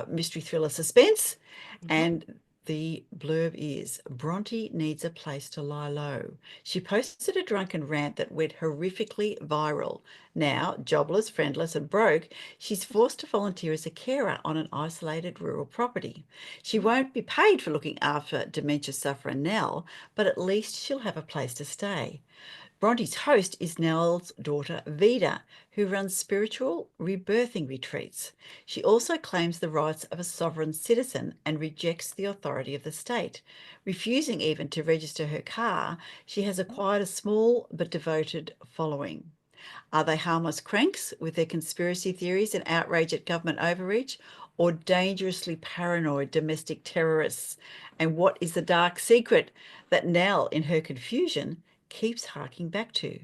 [SPEAKER 2] mystery thriller Suspense,
[SPEAKER 3] Mhm.
[SPEAKER 2] and the blurb is Bronte needs a place to lie low. She posted a drunken rant that went horrifically viral. Now, jobless, friendless, and broke, she's forced to volunteer as a carer on an isolated rural property. She won't be paid for looking after dementia sufferer Nell, but at least she'll have a place to stay. Bronte's host is Nell's daughter Vida, who runs spiritual rebirthing retreats. She also claims the rights of a sovereign citizen and rejects the authority of the state. Refusing even to register her car, she has acquired a small but devoted following. Are they harmless cranks with their conspiracy theories and outrage at government overreach, or dangerously paranoid domestic terrorists? And what is the dark secret that Nell, in her confusion, keeps harking back to?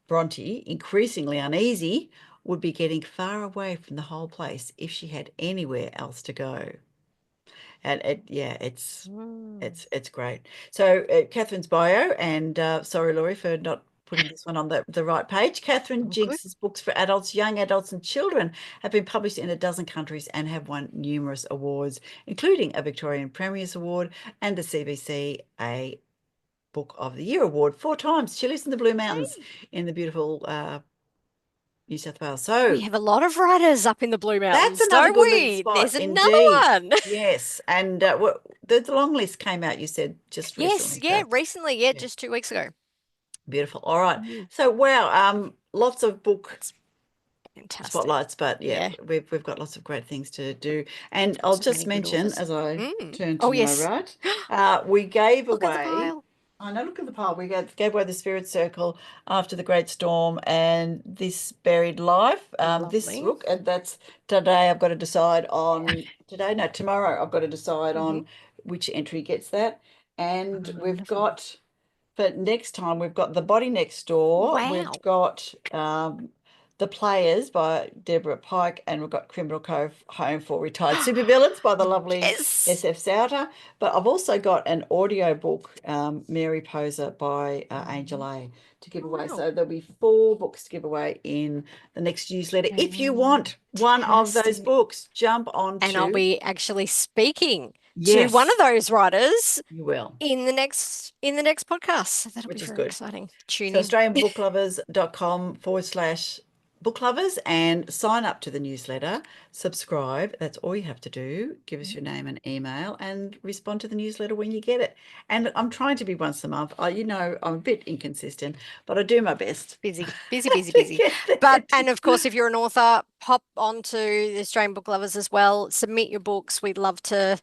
[SPEAKER 2] Bronte, increasingly uneasy, would be getting far away from the whole place if she had anywhere else to go. And yeah,
[SPEAKER 3] Mm.
[SPEAKER 2] it's great. So Catherine's bio, and sorry, Laurie, for not putting this one on the right page. Catherine
[SPEAKER 3] Oh, good.
[SPEAKER 2] Jinks's books for adults, young adults, and children have been published in a dozen countries and have won numerous awards, including a Victorian Premier's Award and the CBC a Book of the Year award 4 times. She lives in the Blue Mountains
[SPEAKER 3] Hey.
[SPEAKER 2] in the beautiful New South Wales.
[SPEAKER 3] We
[SPEAKER 2] So
[SPEAKER 3] have a lot of writers up in the Blue
[SPEAKER 2] that's
[SPEAKER 3] Mountains,
[SPEAKER 2] another
[SPEAKER 3] don't
[SPEAKER 2] good little
[SPEAKER 3] we?
[SPEAKER 2] spot,
[SPEAKER 3] There's another
[SPEAKER 2] indeed.
[SPEAKER 3] one.
[SPEAKER 2] Yes, and the long list came out, you said, just
[SPEAKER 3] Yes,
[SPEAKER 2] recently.
[SPEAKER 3] yeah,
[SPEAKER 2] So
[SPEAKER 3] recently, yeah,
[SPEAKER 2] yeah,
[SPEAKER 3] just 2 weeks ago.
[SPEAKER 2] beautiful. All right.
[SPEAKER 3] Mm,
[SPEAKER 2] So wow, lots of book
[SPEAKER 3] It's fantastic.
[SPEAKER 2] spotlights, but yeah,
[SPEAKER 3] Yeah,
[SPEAKER 2] we've got lots of great things to do. And I'll
[SPEAKER 3] so
[SPEAKER 2] just
[SPEAKER 3] many good
[SPEAKER 2] mention
[SPEAKER 3] authors.
[SPEAKER 2] as I
[SPEAKER 3] Mm.
[SPEAKER 2] turn
[SPEAKER 3] Oh,
[SPEAKER 2] to my
[SPEAKER 3] yes.
[SPEAKER 2] right, we gave
[SPEAKER 3] Look at the
[SPEAKER 2] away.
[SPEAKER 3] pile.
[SPEAKER 2] I know, look at the pile. We gave away the Spirit Circle after the Great Storm and This Buried Life. This
[SPEAKER 3] Lovely.
[SPEAKER 2] book, and that's today. I've got to decide on today. No, tomorrow. I've got to decide
[SPEAKER 3] Hmm.
[SPEAKER 2] on which entry gets that. And we've
[SPEAKER 3] Wonderful.
[SPEAKER 2] got for next time, we've got The Body Next Door. We've
[SPEAKER 3] Wow.
[SPEAKER 2] got The Players by Deborah Pike, and we've got Criminal Cove Home for Retired Supervillains by the lovely
[SPEAKER 3] Yes.
[SPEAKER 2] SF Souter. But I've also got an audio book, Mary Poser by Angel A, to give away.
[SPEAKER 3] Wow.
[SPEAKER 2] So there'll be 4 books to give away in the next newsletter. If you want one of those
[SPEAKER 3] Fantastic.
[SPEAKER 2] books, jump
[SPEAKER 3] And I'll
[SPEAKER 2] onto,
[SPEAKER 3] be actually speaking to one of
[SPEAKER 2] yes,
[SPEAKER 3] those writers
[SPEAKER 2] you will,
[SPEAKER 3] in the next podcast. So that'll be
[SPEAKER 2] which is
[SPEAKER 3] very
[SPEAKER 2] good.
[SPEAKER 3] exciting. Tune
[SPEAKER 2] So
[SPEAKER 3] in.
[SPEAKER 2] australianbooklovers.com/booklovers and sign up to the newsletter, subscribe. That's all you have to do. Give us your name and email and respond to the newsletter when you get it. And I'm trying to be once a month. I'm a bit inconsistent, but I do my best
[SPEAKER 3] Busy, busy, busy,
[SPEAKER 2] to
[SPEAKER 3] busy.
[SPEAKER 2] get
[SPEAKER 3] But,
[SPEAKER 2] there.
[SPEAKER 3] and of course, if you're an author, pop onto the Australian Book Lovers as well. Submit your books. We'd love to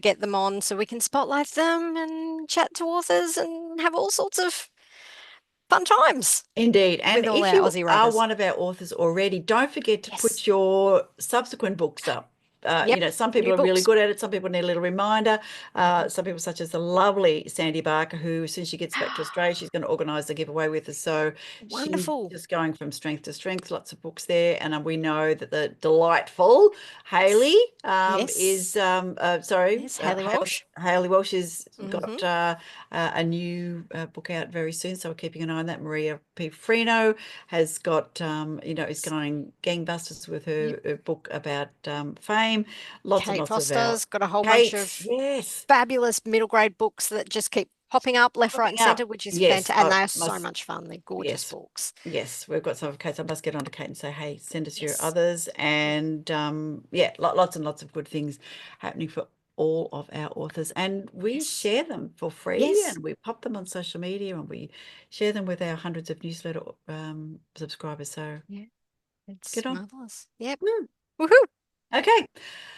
[SPEAKER 3] get them on so we can spotlight them and chat to authors and have all sorts of fun times
[SPEAKER 2] Indeed.
[SPEAKER 3] with
[SPEAKER 2] And
[SPEAKER 3] all
[SPEAKER 2] if
[SPEAKER 3] our
[SPEAKER 2] you
[SPEAKER 3] Aussie
[SPEAKER 2] are
[SPEAKER 3] writers.
[SPEAKER 2] one of our authors already, don't forget to
[SPEAKER 3] Yes.
[SPEAKER 2] put your subsequent books up.
[SPEAKER 3] Yep.
[SPEAKER 2] Some people
[SPEAKER 3] New
[SPEAKER 2] are really
[SPEAKER 3] books.
[SPEAKER 2] good at it. Some people need a little reminder. Some people, such as the lovely Sandy Barker, who, as soon as she gets back to Australia, she's going to organise the giveaway with us. So she's
[SPEAKER 3] Wonderful.
[SPEAKER 2] just going from strength to strength. Lots of books there, and we know that the delightful Hayley is
[SPEAKER 3] Yes.
[SPEAKER 2] sorry,
[SPEAKER 3] Yes. Haley Walsh.
[SPEAKER 2] Hayley Walsh has
[SPEAKER 3] Hmm.
[SPEAKER 2] got a new book out very soon. So we're keeping an eye on that. Maria P. Frino has got, is going gangbusters with
[SPEAKER 3] Yep.
[SPEAKER 2] her book about fame. Lots and
[SPEAKER 3] Kate
[SPEAKER 2] lots of our
[SPEAKER 3] Foster's got a whole bunch
[SPEAKER 2] Kate,
[SPEAKER 3] of
[SPEAKER 2] yes,
[SPEAKER 3] fabulous middle grade books that just keep popping up left, right,
[SPEAKER 2] popping
[SPEAKER 3] and
[SPEAKER 2] up.
[SPEAKER 3] center, which is
[SPEAKER 2] Yes,
[SPEAKER 3] fantastic. And
[SPEAKER 2] I
[SPEAKER 3] they are so
[SPEAKER 2] must.
[SPEAKER 3] much fun. They're gorgeous
[SPEAKER 2] Yes,
[SPEAKER 3] books.
[SPEAKER 2] yes, we've got some of Kate's. I must get on to Kate and say, hey, send us your
[SPEAKER 3] Yes.
[SPEAKER 2] others,
[SPEAKER 3] Yep.
[SPEAKER 2] and yeah, lots and lots of good things happening for all of our authors, and we
[SPEAKER 3] Yes.
[SPEAKER 2] share them for free,
[SPEAKER 3] Yes.
[SPEAKER 2] and we pop them on social media, and we share them with our hundreds of newsletter subscribers. So
[SPEAKER 3] Yeah. It's
[SPEAKER 2] get on.
[SPEAKER 3] marvelous. Yep.
[SPEAKER 2] Mm,
[SPEAKER 3] Woohoo.
[SPEAKER 2] okay,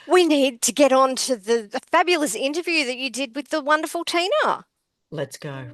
[SPEAKER 3] We need to get on to the fabulous interview that you did with the wonderful Tina.
[SPEAKER 2] let's go.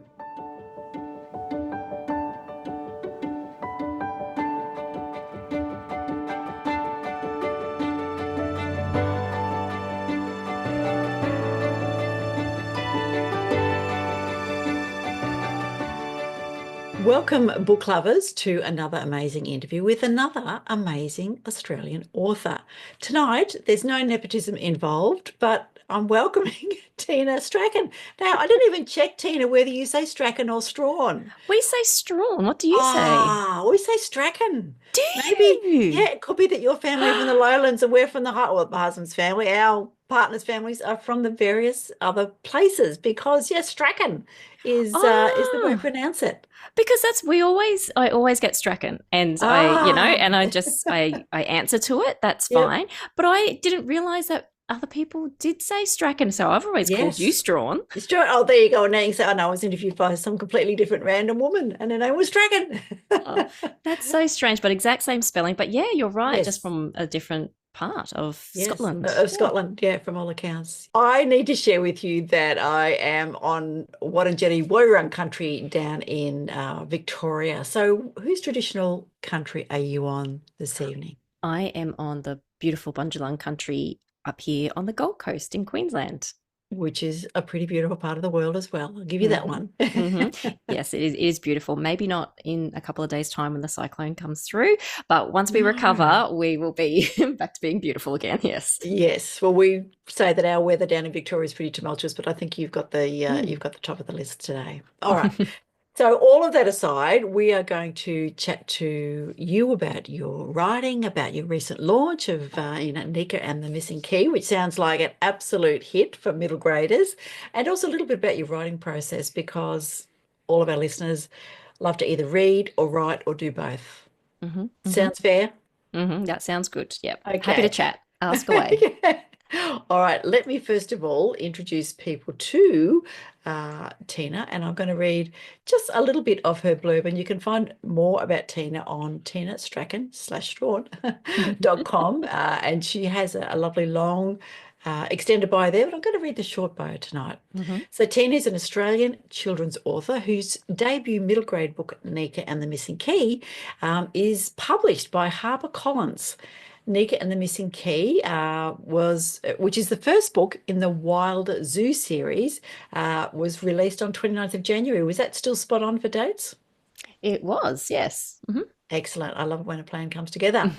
[SPEAKER 2] Welcome, book lovers, to another amazing interview with another amazing Australian author. Tonight, there's no nepotism involved, but I'm welcoming Tina Strachan. Now, I didn't even check, Tina, whether you say Strachan or Strawn.
[SPEAKER 4] We say Strawn. What do you say?
[SPEAKER 2] We say Strachan.
[SPEAKER 4] Do
[SPEAKER 2] Maybe,
[SPEAKER 4] you?
[SPEAKER 2] yeah, it could be that your family are from the lowlands and we're from well, my husband's family, our partners' families are from the various other places because, yes, Strachan is the way to
[SPEAKER 4] Oh,
[SPEAKER 2] pronounce it.
[SPEAKER 4] because I always get Strachan, and
[SPEAKER 2] Ah,
[SPEAKER 4] I answer to it. That's
[SPEAKER 2] yep,
[SPEAKER 4] fine. But I didn't realize that other people did say Strachan, so I've always called you
[SPEAKER 2] yes.
[SPEAKER 4] Strawn.
[SPEAKER 2] It's true. Oh, there you go. And now you say, oh no, I was interviewed by some completely different random woman and her name was Dragon.
[SPEAKER 4] Oh, that's so strange, but exact same spelling. But yeah, you're right, just
[SPEAKER 2] Yes.
[SPEAKER 4] from a different part of
[SPEAKER 2] Yes,
[SPEAKER 4] Scotland.
[SPEAKER 2] of
[SPEAKER 4] Yeah.
[SPEAKER 2] Scotland, yeah, from all accounts. I need to share with you that I am on Wurundjeri Woiwurrung country down in Victoria. So whose traditional country are you on this evening?
[SPEAKER 4] I am on the beautiful Bundjalung country up here on the Gold Coast in Queensland.
[SPEAKER 2] Which is a pretty beautiful part of the world as well. I'll give you that one.
[SPEAKER 4] Yes, it is beautiful. Maybe not in a couple of days' time when the cyclone comes through, but once we recover, we will be back to being beautiful again. Yes.
[SPEAKER 2] Yes. Well, we say that our weather down in Victoria is pretty tumultuous, but I think you've got the top of the list today. All right. So all of that aside, we are going to chat to you about your writing, about your recent launch of Nika and the Missing Key, which sounds like an absolute hit for middle graders, and also a little bit about your writing process because all of our listeners love to either read or write or do both. Sounds fair?
[SPEAKER 4] That sounds good. Yep. Happy to
[SPEAKER 2] Okay.
[SPEAKER 4] chat. Ask away.
[SPEAKER 2] Okay. All right, let me first of all introduce people to Tina, and I'm going to read just a little bit of her blurb, and you can find more about Tina on Tina Strachan /Strawn.com, and she has a lovely long extended bio there, but I'm going to read the short bio tonight. So Tina is an Australian children's author whose debut middle grade book, Nika and the Missing Key, is published by HarperCollins. Nika and the Missing Key which is the first book in the Wild Zoo series, was released on 29th of January. Was that still spot on for dates?
[SPEAKER 4] It was, yes.
[SPEAKER 2] Excellent. I love it when a plan comes together.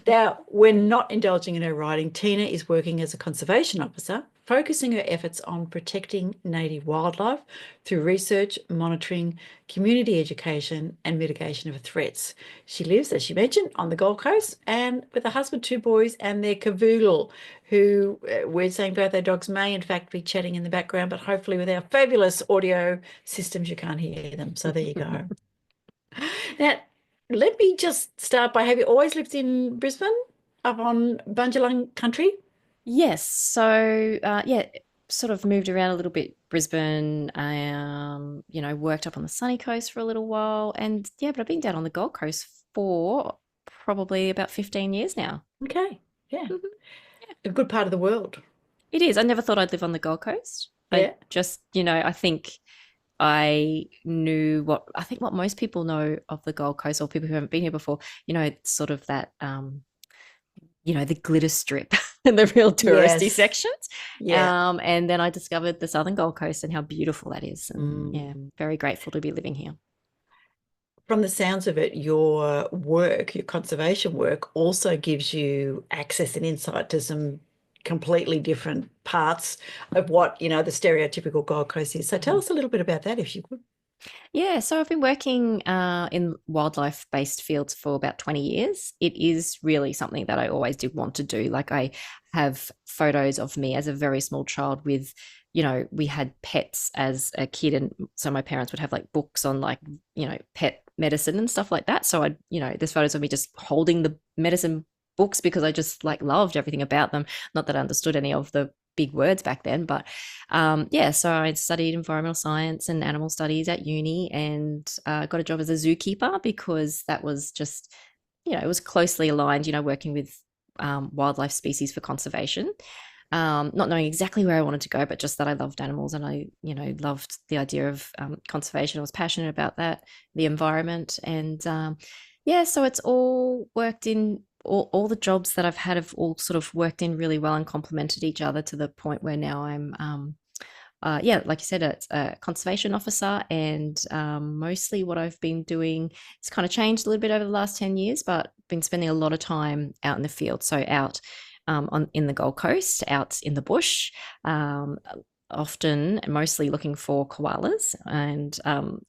[SPEAKER 2] Now, we're not indulging in her writing. Tina is working as a conservation officer, focusing her efforts on protecting native wildlife through research, monitoring, community education, and mitigation of threats. She lives, as she mentioned, on the Gold Coast and with a husband, 2 boys, and their cavoodle, who we're saying both their dogs may in fact be chatting in the background, but hopefully with our fabulous audio systems, you can't hear them. So there you go. Now, let me just start by, have you always lived in Brisbane, up on Bundjalung country?
[SPEAKER 4] Yes. So, sort of moved around a little bit. Brisbane, worked up on the sunny coast for a little while. And yeah, but I've been down on the Gold Coast for probably about 15 years now.
[SPEAKER 2] Okay. Yeah. A good part of the world.
[SPEAKER 4] It is. I never thought I'd live on the Gold Coast.
[SPEAKER 2] Yeah.
[SPEAKER 4] I just, I think I knew what most people know of the Gold Coast, or people who haven't been here before, sort of that, the glitter strip and the real touristy sections. Yeah. And then I discovered the Southern Gold Coast and how beautiful that is. And yeah, I'm very grateful to be living here.
[SPEAKER 2] From the sounds of it, your work, your conservation work, also gives you access and insight to some completely different parts of what, the stereotypical Gold Coast is. So tell us a little bit about that, if you could.
[SPEAKER 4] Yeah, so I've been working in wildlife-based fields for about 20 years. It is really something that I always did want to do. Like, I have photos of me as a very small child with, we had pets as a kid, and so my parents would have like books on pet medicine and stuff like that. So there's photos of me just holding the medicine books because I just loved everything about them. Not that I understood any of the big words back then, but so I studied environmental science and animal studies at uni, and got a job as a zookeeper because that was just, it was closely aligned, working with wildlife species for conservation. Not knowing exactly where I wanted to go, but just that I loved animals, and I, loved the idea of conservation. I was passionate about that, the environment, and so it's all worked in. All the jobs that I've had have all sort of worked in really well and complemented each other to the point where now I'm, like you said, it's a conservation officer, and mostly what I've been doing, it's kind of changed a little bit over the last 10 years, but been spending a lot of time out in the field. So out in the Gold Coast, out in the bush, often mostly looking for koalas and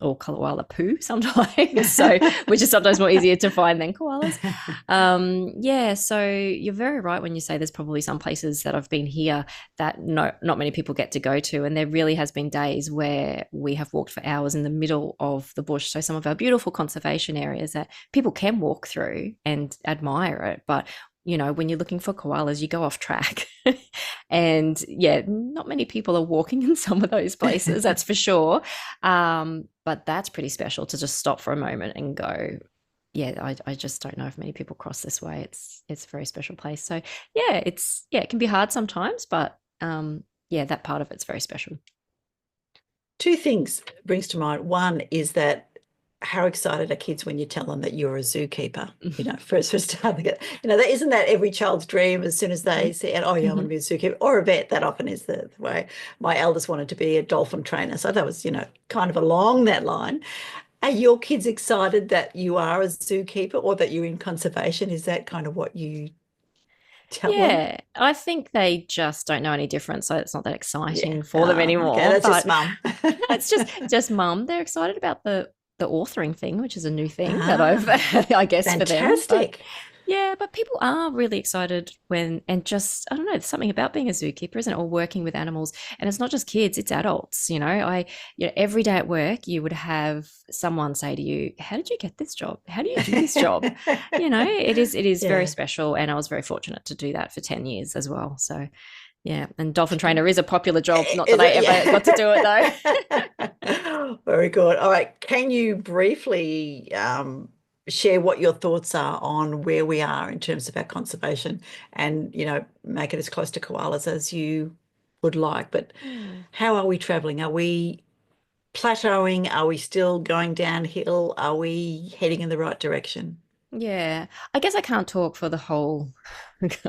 [SPEAKER 4] or koala poo sometimes, so which is sometimes more easier to find than koalas. So you're very right when you say there's probably some places that I've been here that not many people get to go to, and there really has been days where we have walked for hours in the middle of the bush. So some of our beautiful conservation areas that people can walk through and admire it, but when you're looking for koalas, you go off track. And yeah, not many people are walking in some of those places, that's for sure. But that's pretty special to just stop for a moment and go, yeah, I just don't know if many people cross this way. It's a very special place. So yeah, it can be hard sometimes, but that part of it's very special.
[SPEAKER 2] 2 things brings to mind. One is that how excited are kids when you tell them that you're a zookeeper, for starting it, that isn't that every child's dream as soon as they say, oh yeah, I want to be a zookeeper or a vet. That often is the way. My eldest wanted to be a dolphin trainer. So that was, kind of along that line. Are your kids excited that you are a zookeeper or that you're in conservation? Is that kind of what you tell them?
[SPEAKER 4] Yeah, I think they just don't know any different, so it's not that exciting for them anymore.
[SPEAKER 2] Okay, that's just mum.
[SPEAKER 4] It's just mum. They're excited about the authoring thing, which is a new thing that I've, I guess,
[SPEAKER 2] fantastic.
[SPEAKER 4] for them. But Yeah, but people are really excited when, and just, I don't know, there's something about being a zookeeper, isn't it? Or working with animals. And it's not just kids, it's adults. Every day at work, you would have someone say to you, how did you get this job? How do you do this job? It is very
[SPEAKER 2] Yeah.
[SPEAKER 4] special. And I was very fortunate to do that for 10 years as well. So, yeah. And dolphin trainer is a popular job. Not
[SPEAKER 2] Is
[SPEAKER 4] that I
[SPEAKER 2] it?
[SPEAKER 4] ever
[SPEAKER 2] Yeah.
[SPEAKER 4] got to do it though.
[SPEAKER 2] Very good. All right. Can you briefly share what your thoughts are on where we are in terms of our conservation and, make it as close to koalas as you would like? But how are we traveling? Are we plateauing? Are we still going downhill? Are we heading in the right direction?
[SPEAKER 4] Yeah, I guess I can't talk for the whole.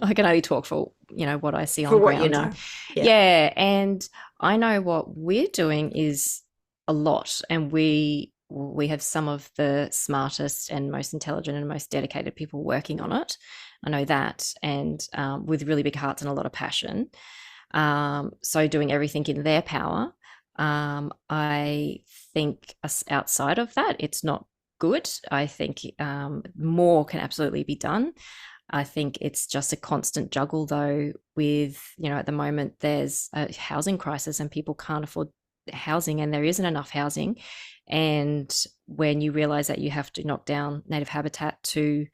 [SPEAKER 4] I can only talk for, what I see
[SPEAKER 2] For
[SPEAKER 4] on
[SPEAKER 2] what you
[SPEAKER 4] ground.
[SPEAKER 2] know. Yeah.
[SPEAKER 4] Yeah, and I know what we're doing is a lot, and we have some of the smartest and most intelligent and most dedicated people working on it. I know that, and with really big hearts and a lot of passion. So doing everything in their power. I think outside of that, it's not good. I think more can absolutely be done. I think it's just a constant juggle, though, with, at the moment there's a housing crisis and people can't afford housing and there isn't enough housing. And when you realize that you have to knock down native habitat to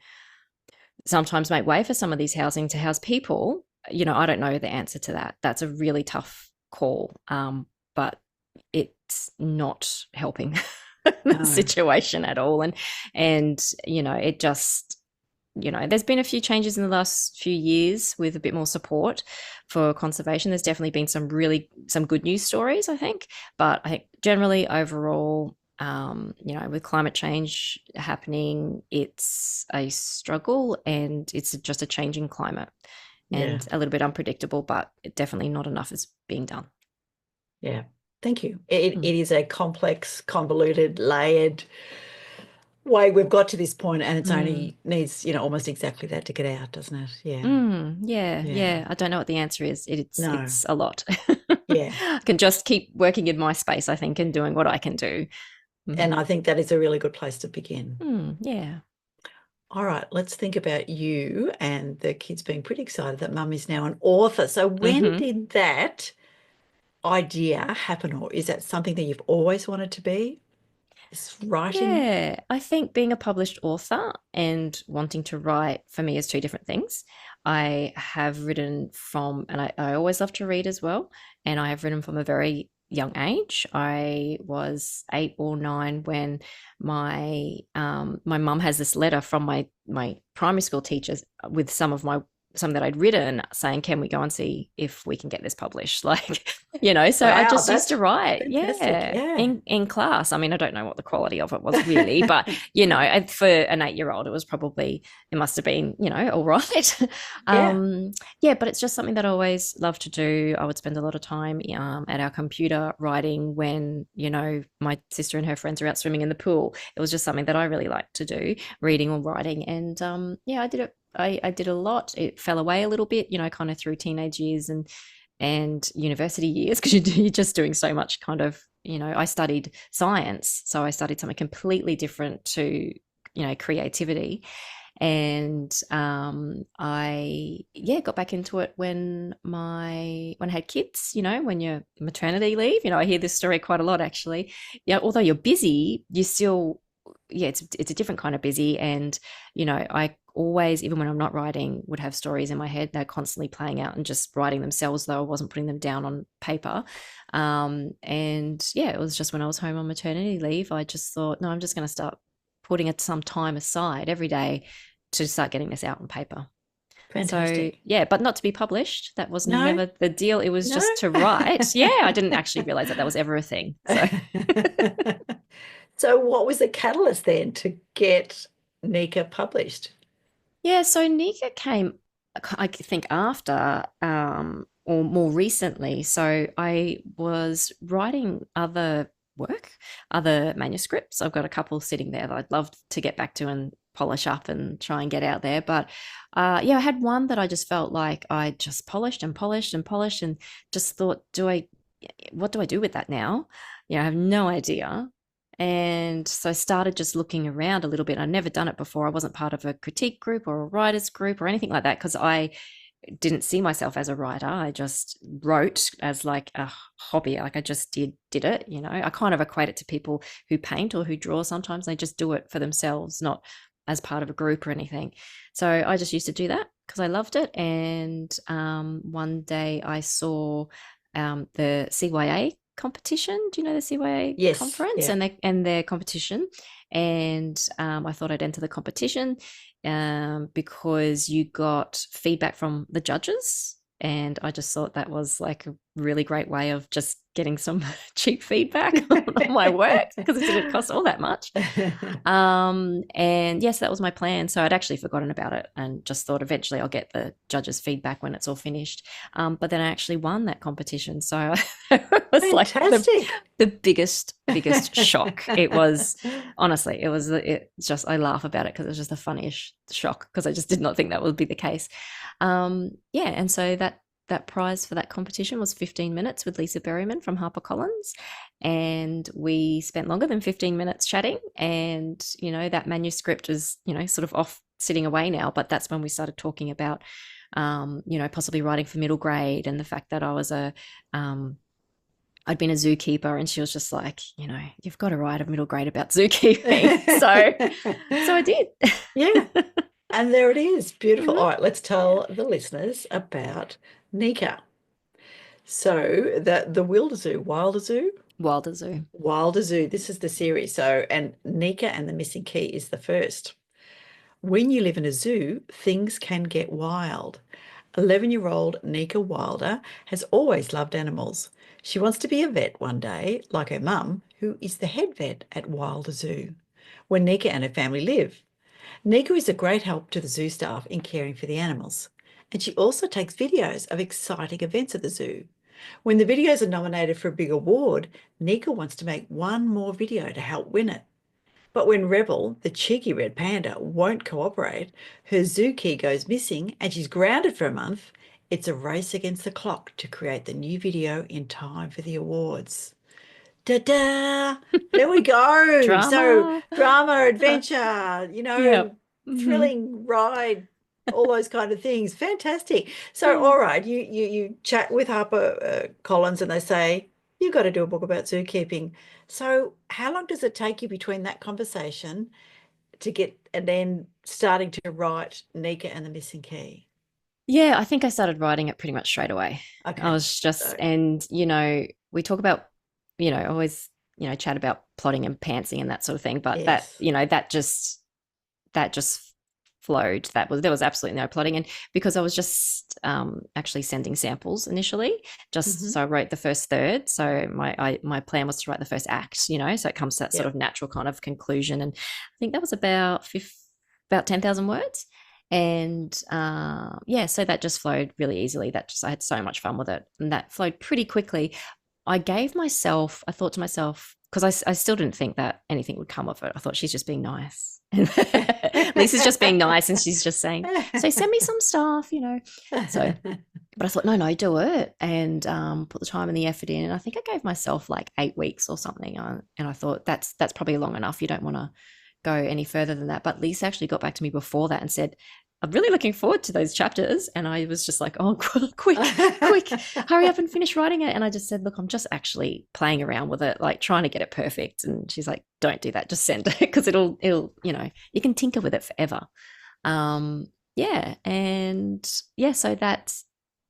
[SPEAKER 4] sometimes make way for some of these housing to house people, I don't know the answer to that. That's a really tough call, but it's not helping the
[SPEAKER 2] No.
[SPEAKER 4] situation at all. And it just, there's been a few changes in the last few years with a bit more support for conservation. There's definitely been some good news stories, I think. But I think generally overall, with climate change happening, it's a struggle and it's just a changing climate and a little bit unpredictable, but definitely not enough is being done.
[SPEAKER 2] Yeah. Thank you. It is a complex, convoluted, layered way we've got to this point, and it's only needs, almost exactly that to get out, doesn't it? Yeah.
[SPEAKER 4] Yeah. I don't know what the answer is. It's a lot.
[SPEAKER 2] Yeah.
[SPEAKER 4] I can just keep working in my space, I think, and doing what I can do.
[SPEAKER 2] And I think that is a really good place to begin.
[SPEAKER 4] Yeah.
[SPEAKER 2] All right, let's think about you and the kids being pretty excited that Mum is now an author. So when did that idea happen, or is that something that you've always wanted to be? Is writing?
[SPEAKER 4] Yeah, I think being a published author and wanting to write for me is two different things. I have written and I always love to read as well. And I have written from a very young age. I was 8 or 9 when my mum has this letter from my primary school teachers with some that I'd written saying, can we go and see if we can get this published? So
[SPEAKER 2] Wow,
[SPEAKER 4] I just used to write.
[SPEAKER 2] fantastic.
[SPEAKER 4] In class. I mean, I don't know what the quality of it was really, but, for an 8-year-old, it must have been, all right. But it's just something that I always loved to do. I would spend a lot of time at our computer writing when, my sister and her friends are out swimming in the pool. It was just something that I really liked to do, reading or writing. And I did it. I did a lot. It fell away a little bit, kind of through teenage years and university years, because you're just doing so much kind of, I studied science. So I studied something completely different to, creativity. And I got back into it when I had kids, when you're maternity leave. I hear this story quite a lot actually. Yeah, although you're busy, you still it's a different kind of busy. And I always, even when I'm not writing, would have stories in my head. They're constantly playing out and just writing themselves, though I wasn't putting them down on paper. It was just when I was home on maternity leave, I just thought, no, I'm just going to start putting some time aside every day to start getting this out on paper.
[SPEAKER 2] Fantastic.
[SPEAKER 4] So, but not to be published. That was never the deal. It was just to write. I didn't actually realize that was ever a thing. So.
[SPEAKER 2] So what was the catalyst then to get Nika published?
[SPEAKER 4] Yeah, so Nika came, I think, after or more recently. So I was writing other manuscripts. I've got a couple sitting there that I'd love to get back to and polish up and try and get out there. But I had one that I just felt like I just polished and polished and polished and just thought, what do I do with that now? I have no idea. And so I started just looking around a little bit. I'd never done it before. I wasn't part of a critique group or a writers group or anything like that because I didn't see myself as a writer. I just wrote as like a hobby. Like I just did it, you know. I kind of equate it to people who paint or who draw sometimes. They just do it for themselves, not as part of a group or anything. So I just used to do that because I loved it. And one day I saw the CYA competition. Do you know the CYA
[SPEAKER 2] Yes,
[SPEAKER 4] conference
[SPEAKER 2] yeah.
[SPEAKER 4] and their competition? And I thought I'd enter the competition because you got feedback from the judges. And I just thought that was like a really great way of just getting some cheap feedback on my work because it didn't cost all that much. And yes, that was my plan. So I'd actually forgotten about it and just thought eventually I'll get the judges' feedback when it's all finished. But then I actually won that competition. So it was
[SPEAKER 2] Fantastic.
[SPEAKER 4] like the biggest shock. It was honestly, it just, I laugh about it because it was just the funniest shock because I just did not think that would be the case. And so that prize for that competition was 15 minutes with Lisa Berryman from HarperCollins. And we spent longer than 15 minutes chatting. And, you know, that manuscript is, you know, sort of off sitting away now. But that's when we started talking about, you know, possibly writing for middle grade and the fact that I was I'd been a zookeeper, and she was just like, you know, you've got to write a middle grade about zookeeping. So I did.
[SPEAKER 2] Yeah. And there it is. Beautiful.
[SPEAKER 4] Mhm.
[SPEAKER 2] All right, let's tell the listeners about Nika. So the Wilder Zoo, Wilder Zoo?
[SPEAKER 4] Wilder Zoo.
[SPEAKER 2] Wilder Zoo. This is the series. So, and Nika and the Missing Key is the first. When you live in a zoo, things can get wild. 11-year-old Nika Wilder has always loved animals. She wants to be a vet one day, like her mum, who is the head vet at Wilder Zoo, where Nika and her family live. Nika is a great help to the zoo staff in caring for the animals, and she also takes videos of exciting events at the zoo. When the videos are nominated for a big award, Nika wants to make one more video to help win it. But when Rebel, the cheeky red panda, won't cooperate, her zoo key goes missing and she's grounded for a month, it's a race against the clock to create the new video in time for the awards. Da-da! There we go.
[SPEAKER 4] Drama.
[SPEAKER 2] So drama, adventure, you know,
[SPEAKER 4] Yep. Mhm.
[SPEAKER 2] thrilling ride, all those kind of things. Fantastic. So, all right, you chat with Harper Collins and they say, you've got to do a book about zookeeping. So how long does it take you between that conversation to get, and then starting to write Nika and the Missing Key?
[SPEAKER 4] Yeah, I think I started writing it pretty much straight away.
[SPEAKER 2] Okay.
[SPEAKER 4] I was just,
[SPEAKER 2] So,
[SPEAKER 4] and, you know, we talk about, you know, always, you know, chat about plotting and pantsing and that sort of thing. But that,
[SPEAKER 2] yes.
[SPEAKER 4] you know, that just flowed. There was absolutely no plotting. And because I was just actually sending samples initially, just
[SPEAKER 2] Mhm.
[SPEAKER 4] so I wrote the first third. So my plan was to write the first act, you know, so it comes to that sort
[SPEAKER 2] Yep.
[SPEAKER 4] of natural kind of conclusion. And I think that was about 10,000 words. And so that just flowed really easily. I had so much fun with it, and that flowed pretty quickly. I thought to myself, because I still didn't think that anything would come of it. I thought she's just being nice. Lisa's just being nice, and she's just saying, so send me some stuff, you know. So, but I thought, no, do it, and put the time and the effort in. And I think I gave myself like 8 weeks or something. And I thought that's probably long enough. You don't want to go any further than that. But Lisa actually got back to me before that and said, I'm really looking forward to those chapters. And I was just like, oh, quick, hurry up and finish writing it. And I just said, look, I'm just actually playing around with it, like trying to get it perfect. And she's like, don't do that. Just send it, because it'll, you know, you can tinker with it forever.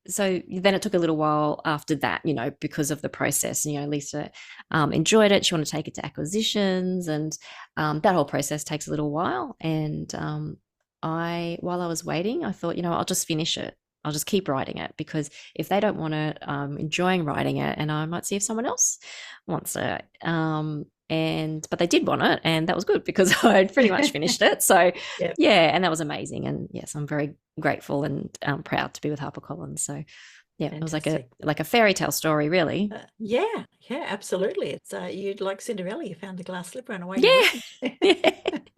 [SPEAKER 4] So then it took a little while after that, you know, because of the process. You know, Lisa enjoyed it. She wanted to take it to acquisitions, and that whole process takes a little while. And while I was waiting, I thought, you know, I'll just finish it. I'll just keep writing it, because if they don't want it, I'm enjoying writing it, and I might see if someone else wants it. But they did want it, and that was good because I had pretty much finished it. So
[SPEAKER 2] Yep.
[SPEAKER 4] yeah, and that was amazing. And yes, I'm very grateful and proud to be with HarperCollins. So yeah, it was
[SPEAKER 2] Fantastic.
[SPEAKER 4] like a fairy tale story, really.
[SPEAKER 2] Yeah, absolutely. It's you'd like Cinderella, you found the glass slipper and away
[SPEAKER 4] Yeah.
[SPEAKER 2] you went.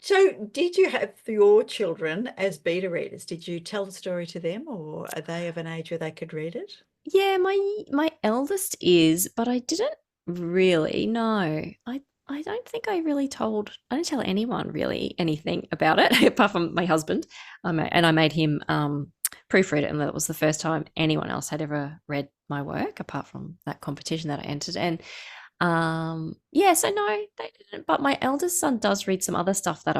[SPEAKER 2] So did you have your children as beta readers? Did you tell the story to them, or are they of an age where they could read it?
[SPEAKER 4] Yeah, my eldest is, but I didn't really. No, I don't think I didn't tell anyone really anything about it apart from my husband. And I made him proofread it, and that was the first time anyone else had ever read my work apart from that competition that I entered. And yeah, so no, they didn't. But my eldest son does read some other stuff that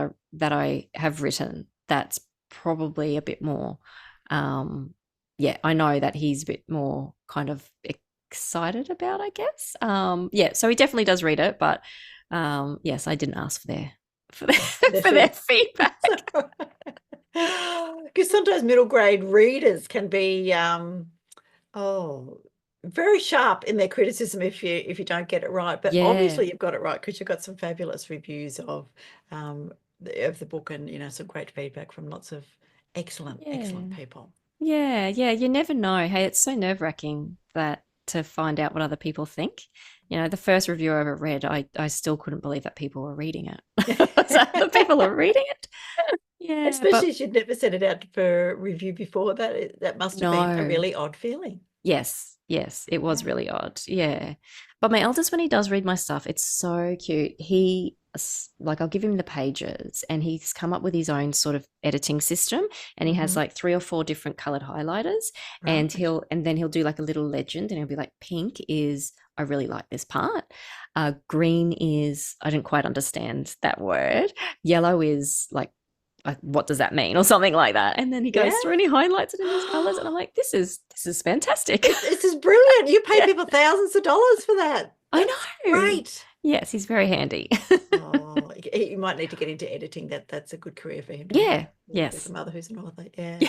[SPEAKER 4] I have written. That's probably a bit more. Yeah, I know that he's a bit more kind of excited about, I guess. Yeah, so he definitely does read it, but yes, I didn't ask for their, for their feedback.
[SPEAKER 2] Because sometimes middle grade readers can be very sharp in their criticism if you don't get it right. But
[SPEAKER 4] Yeah,
[SPEAKER 2] obviously you've got it right because you've got some fabulous reviews of the book, and some great feedback from lots of excellent
[SPEAKER 4] yeah,
[SPEAKER 2] people.
[SPEAKER 4] yeah, yeah. You never know. Hey, it's so nerve-wracking that to find out what other people think. The first review I ever read, I still couldn't believe that people were reading it. So people are reading it. Yeah,
[SPEAKER 2] Especially as you'd never sent it out for review before. That must have been a
[SPEAKER 4] no.
[SPEAKER 2] really odd feeling.
[SPEAKER 4] Yes, it was
[SPEAKER 2] Yeah.
[SPEAKER 4] really odd. Yeah. But my eldest, when he does read my stuff, it's so cute. Like, I'll give him the pages, and he's come up with his own sort of editing system, and he has like 3 or 4 different colored highlighters, and
[SPEAKER 2] Right.
[SPEAKER 4] then he'll do like a little legend, and he'll be like, pink is I really like this part. Green is I didn't quite understand that word. Yellow is like, what does that mean, or something like that. And then he goes
[SPEAKER 2] Yeah.
[SPEAKER 4] through and he highlights it in these colors, and I'm like, this is fantastic.
[SPEAKER 2] This is brilliant. You pay
[SPEAKER 4] Yeah.
[SPEAKER 2] people thousands of dollars for that.
[SPEAKER 4] I
[SPEAKER 2] That's
[SPEAKER 4] know.
[SPEAKER 2] great.
[SPEAKER 4] Yes, he's very handy.
[SPEAKER 2] Oh, you might need to get into editing. That's a good career for him to
[SPEAKER 4] Yeah.
[SPEAKER 2] have. With
[SPEAKER 4] Yes.
[SPEAKER 2] a mother who's an author. Yeah.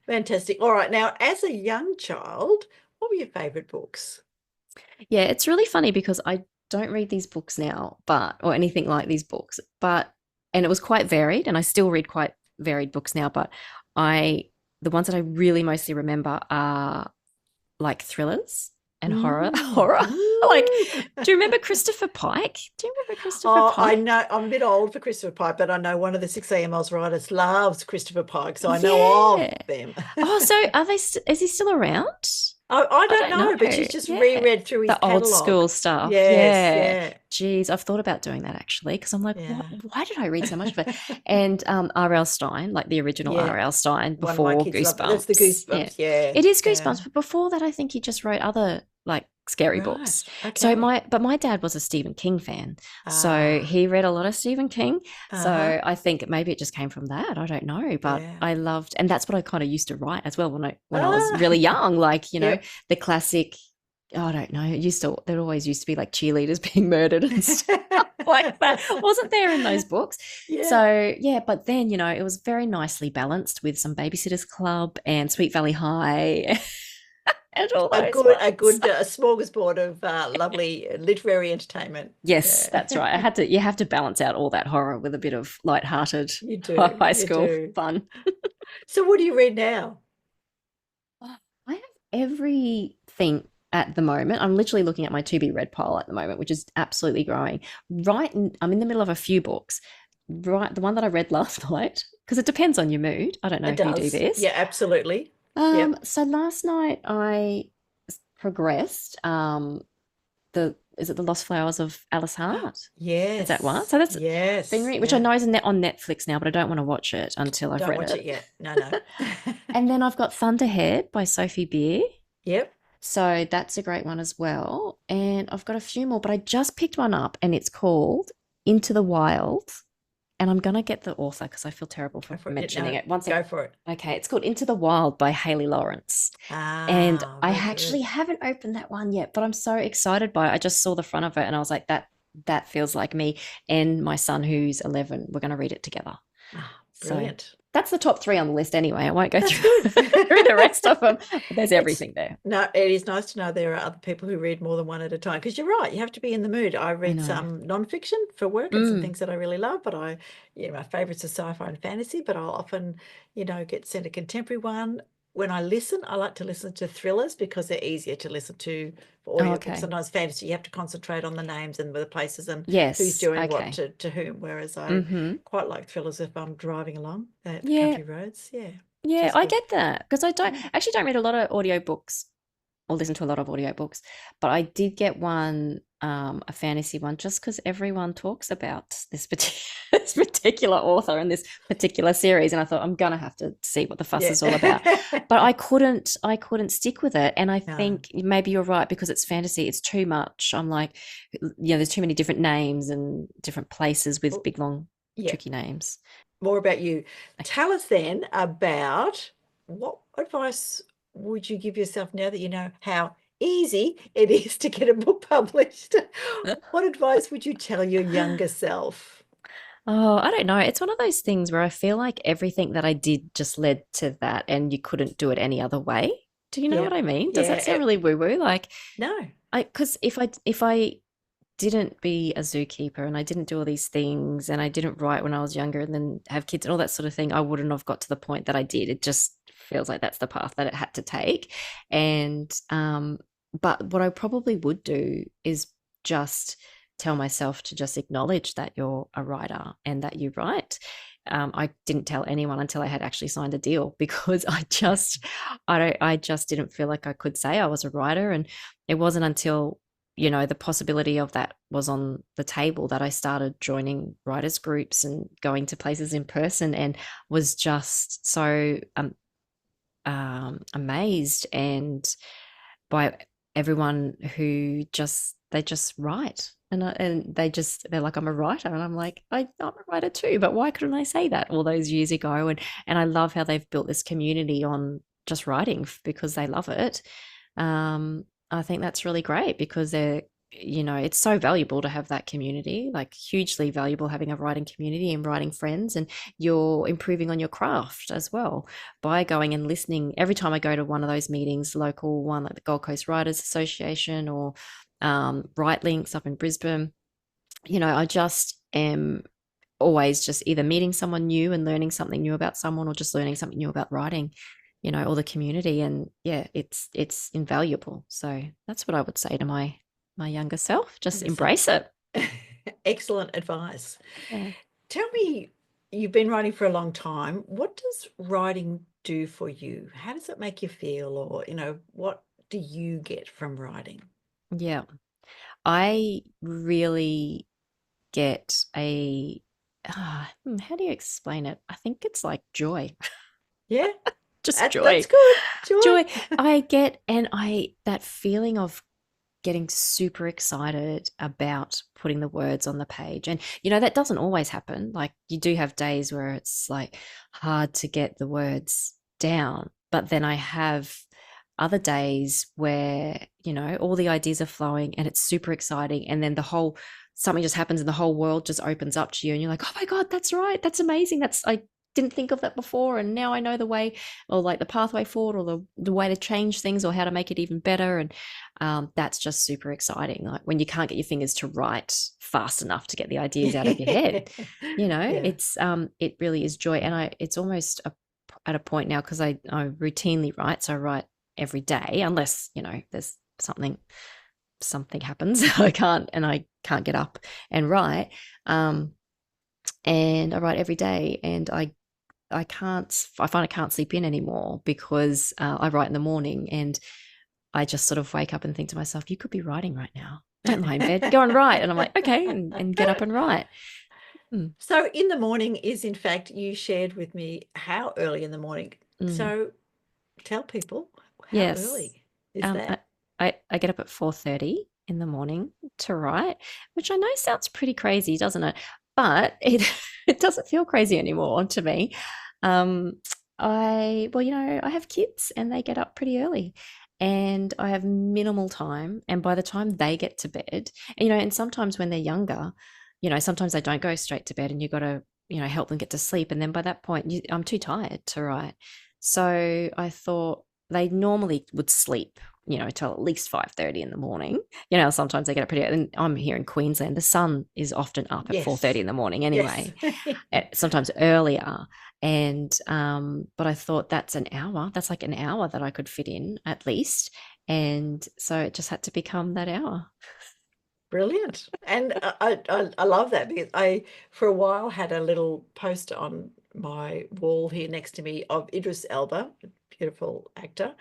[SPEAKER 2] Fantastic. All right. Now, as a young child, what were your favorite books?
[SPEAKER 4] Yeah, it's really funny because I don't read these books now, or anything like these books, and it was quite varied, and I still read quite varied books now, but the ones that I really mostly remember are like thrillers and horror. Like, do you remember Christopher Pike? Do you remember Christopher
[SPEAKER 2] I
[SPEAKER 4] Pike?
[SPEAKER 2] know I'm a bit old for Christopher Pike, but I know one of the 6 a.m. Oz writers loves Christopher Pike, so I know
[SPEAKER 4] Yeah.
[SPEAKER 2] of them.
[SPEAKER 4] Oh, so is he still around?
[SPEAKER 2] I don't
[SPEAKER 4] don't
[SPEAKER 2] know, but she's
[SPEAKER 4] know.
[SPEAKER 2] just
[SPEAKER 4] Yeah.
[SPEAKER 2] reread through his
[SPEAKER 4] The old
[SPEAKER 2] catalogue.
[SPEAKER 4] school stuff.
[SPEAKER 2] Yes, yeah.
[SPEAKER 4] Geez, I've thought about doing that actually, because I'm like,
[SPEAKER 2] Yeah.
[SPEAKER 4] why did I read so much of it? And R.L. Stein, like the original
[SPEAKER 2] Yeah.
[SPEAKER 4] R.L. Stein
[SPEAKER 2] One of my
[SPEAKER 4] before
[SPEAKER 2] kids love it.
[SPEAKER 4] Goosebumps.
[SPEAKER 2] That's the Goosebumps, yeah.
[SPEAKER 4] It is
[SPEAKER 2] Yeah.
[SPEAKER 4] Goosebumps, but before that, I think he just wrote other like scary books.
[SPEAKER 2] Right.
[SPEAKER 4] So
[SPEAKER 2] Okay.
[SPEAKER 4] my dad was a Stephen King fan, so he read a lot of Stephen King. So I think maybe it just came from that. I don't know, but
[SPEAKER 2] Yeah.
[SPEAKER 4] I loved, and that's what I kind of used to write as well when I was really young. Like,
[SPEAKER 2] Yep.
[SPEAKER 4] the classic. I don't know. There always used to be like cheerleaders being murdered and stuff like that. Wasn't there in those books?
[SPEAKER 2] Yeah.
[SPEAKER 4] So yeah, but then it was very nicely balanced with some Babysitters Club and Sweet Valley High. And all those
[SPEAKER 2] a good smorgasbord of lovely literary entertainment.
[SPEAKER 4] Yes,
[SPEAKER 2] Yeah.
[SPEAKER 4] that's right. You have to balance out all that horror with a bit of lighthearted
[SPEAKER 2] You do.
[SPEAKER 4] high
[SPEAKER 2] You
[SPEAKER 4] school
[SPEAKER 2] do.
[SPEAKER 4] fun.
[SPEAKER 2] So what do you read now?
[SPEAKER 4] I have everything at the moment. I'm literally looking at my to be read pile at the moment, which is absolutely growing. I'm in the middle of a few books. Right, the one that I read last night, because it depends on your mood. I don't know
[SPEAKER 2] It
[SPEAKER 4] if you do
[SPEAKER 2] does.
[SPEAKER 4] this.
[SPEAKER 2] Yeah, absolutely. Yep.
[SPEAKER 4] So last night I progressed. Is it The Lost Flowers of Alice Hart?
[SPEAKER 2] Yes.
[SPEAKER 4] Is that one? So that's
[SPEAKER 2] yes.
[SPEAKER 4] been which I know is on Netflix now, but I don't want to watch it until I've
[SPEAKER 2] Don't
[SPEAKER 4] read
[SPEAKER 2] watch
[SPEAKER 4] it.
[SPEAKER 2] it yet. No.
[SPEAKER 4] And then I've got Thunderhead by Sophie Beer.
[SPEAKER 2] Yep.
[SPEAKER 4] So that's a great one as well. And I've got a few more, but I just picked one up, and it's called Into the Wild. And I'm going to get the author because I feel terrible for mentioning it.
[SPEAKER 2] Go for it.
[SPEAKER 4] Okay, it's called Into the Wild by Hayley Lawrence. And I actually haven't opened that one yet, but I'm so excited by it. I just saw the front of it and I was like, that feels like me. And my son, who's 11, we're going to read it together.
[SPEAKER 2] Brilliant.
[SPEAKER 4] So that's the top 3 on the list anyway. I won't go through the rest of them. But there's everything there.
[SPEAKER 2] No, it is nice to know there are other people who read more than one at a time, because you're right, you have to be in the mood. I read some nonfiction for work and some things that I really love, but my favorites are sci-fi and fantasy, but I'll often, get sent a contemporary one. When I listen, I like to listen to thrillers because they're easier to listen to for audio. Sometimes fantasy, you have to concentrate on the names and the places and who's doing what to whom, whereas I quite like thrillers if I'm driving along country roads. Yeah,
[SPEAKER 4] I get that, because I don't read a lot of audiobooks or listen to a lot of audiobooks, but I did get one, a fantasy one, just because everyone talks about this this particular author and this particular series, and I thought I'm gonna have to see what the fuss is all about. But I couldn't stick with it, and I
[SPEAKER 2] No.
[SPEAKER 4] think maybe you're right, because it's fantasy, it's too much. I'm like, there's too many different names and different places with big, long,
[SPEAKER 2] Yeah.
[SPEAKER 4] tricky names.
[SPEAKER 2] More about you. Tell us then about what advice would you give yourself now that you know how easy it is to get a book published? What advice would you tell your younger self?
[SPEAKER 4] Oh, I don't know. It's one of those things where I feel like everything that I did just led to that, and you couldn't do it any other way. Do you know
[SPEAKER 2] Yeah.
[SPEAKER 4] what I mean? Does
[SPEAKER 2] Yeah.
[SPEAKER 4] that sound really woo-woo? Like,
[SPEAKER 2] No.
[SPEAKER 4] because if I didn't be a zookeeper and I didn't do all these things and I didn't write when I was younger and then have kids and all that sort of thing, I wouldn't have got to the point that I did. It just feels like that's the path that it had to take. And but what I probably would do is just tell myself to just acknowledge that you're a writer and that you write. I didn't tell anyone until I had actually signed a deal, because I just didn't feel like I could say I was a writer. And it wasn't until, the possibility of that was on the table that I started joining writers groups and going to places in person, and was just so amazed and by everyone who they just write, and they're like, I'm a writer, and I'm like, I'm a writer too, but why couldn't I say that all those years ago? And I love how they've built this community on just writing because they love it. I think that's really great, because it's so valuable to have that community, like hugely valuable having a writing community and writing friends, and you're improving on your craft as well by going and listening. Every time I go to one of those meetings, local one like the Gold Coast Writers Association or Write Links up in Brisbane, I just am always just either meeting someone new and learning something new about someone, or just learning something new about writing, or the community. And yeah, it's invaluable. So that's what I would say to my younger self. Just embrace it.
[SPEAKER 2] Excellent advice.
[SPEAKER 4] Yeah.
[SPEAKER 2] Tell me, you've been writing for a long time. What does writing do for you? How does it make you feel? Or, what do you get from writing?
[SPEAKER 4] Yeah. I really get how do you explain it? I think it's like joy.
[SPEAKER 2] Yeah.
[SPEAKER 4] Just joy.
[SPEAKER 2] That's good.
[SPEAKER 4] Joy. I get, and that feeling of getting super excited about putting the words on the page. And, that doesn't always happen. Like, you do have days where it's like hard to get the words down. But then I have other days where, all the ideas are flowing and it's super exciting. And then something just happens and the whole world just opens up to you. And you're like, oh my God, that's right. That's amazing. I didn't think of that before, and now I know the way, or like the pathway forward, or the way to change things, or how to make it even better. And that's just super exciting. Like when you can't get your fingers to write fast enough to get the ideas out of your head, it's it really is joy. And it's almost at a point now, because I routinely write, so I write every day, unless there's something happens I can't get up and write, and I write every day, and I find I can't sleep in anymore, because I write in the morning, and I just sort of wake up and think to myself, you could be writing right now. Don't lie in bed, go and write. And I'm like, okay, and get up and write.
[SPEAKER 2] So in the morning is, in fact, you shared with me how early in the morning. So tell people how early is that?
[SPEAKER 4] I get up at 4:30 in the morning to write, which I know sounds pretty crazy, doesn't it? But it doesn't feel crazy anymore to me. I have kids and they get up pretty early, and I have minimal time. And by the time they get to bed, and sometimes when they're younger, sometimes they don't go straight to bed, and you got to, help them get to sleep. And then by that point, I'm too tired to write. So I thought they normally would sleep, till at least 5:30 in the morning. Sometimes they get up pretty early. And I'm here in Queensland. The sun is often up at 4:30 in the morning anyway, sometimes earlier. And but I thought that's like an hour that I could fit in at least. And so it just had to become that hour.
[SPEAKER 2] Brilliant. And I love that, because I, for a while, had a little poster on my wall here next to me of Idris Elba, a beautiful actor,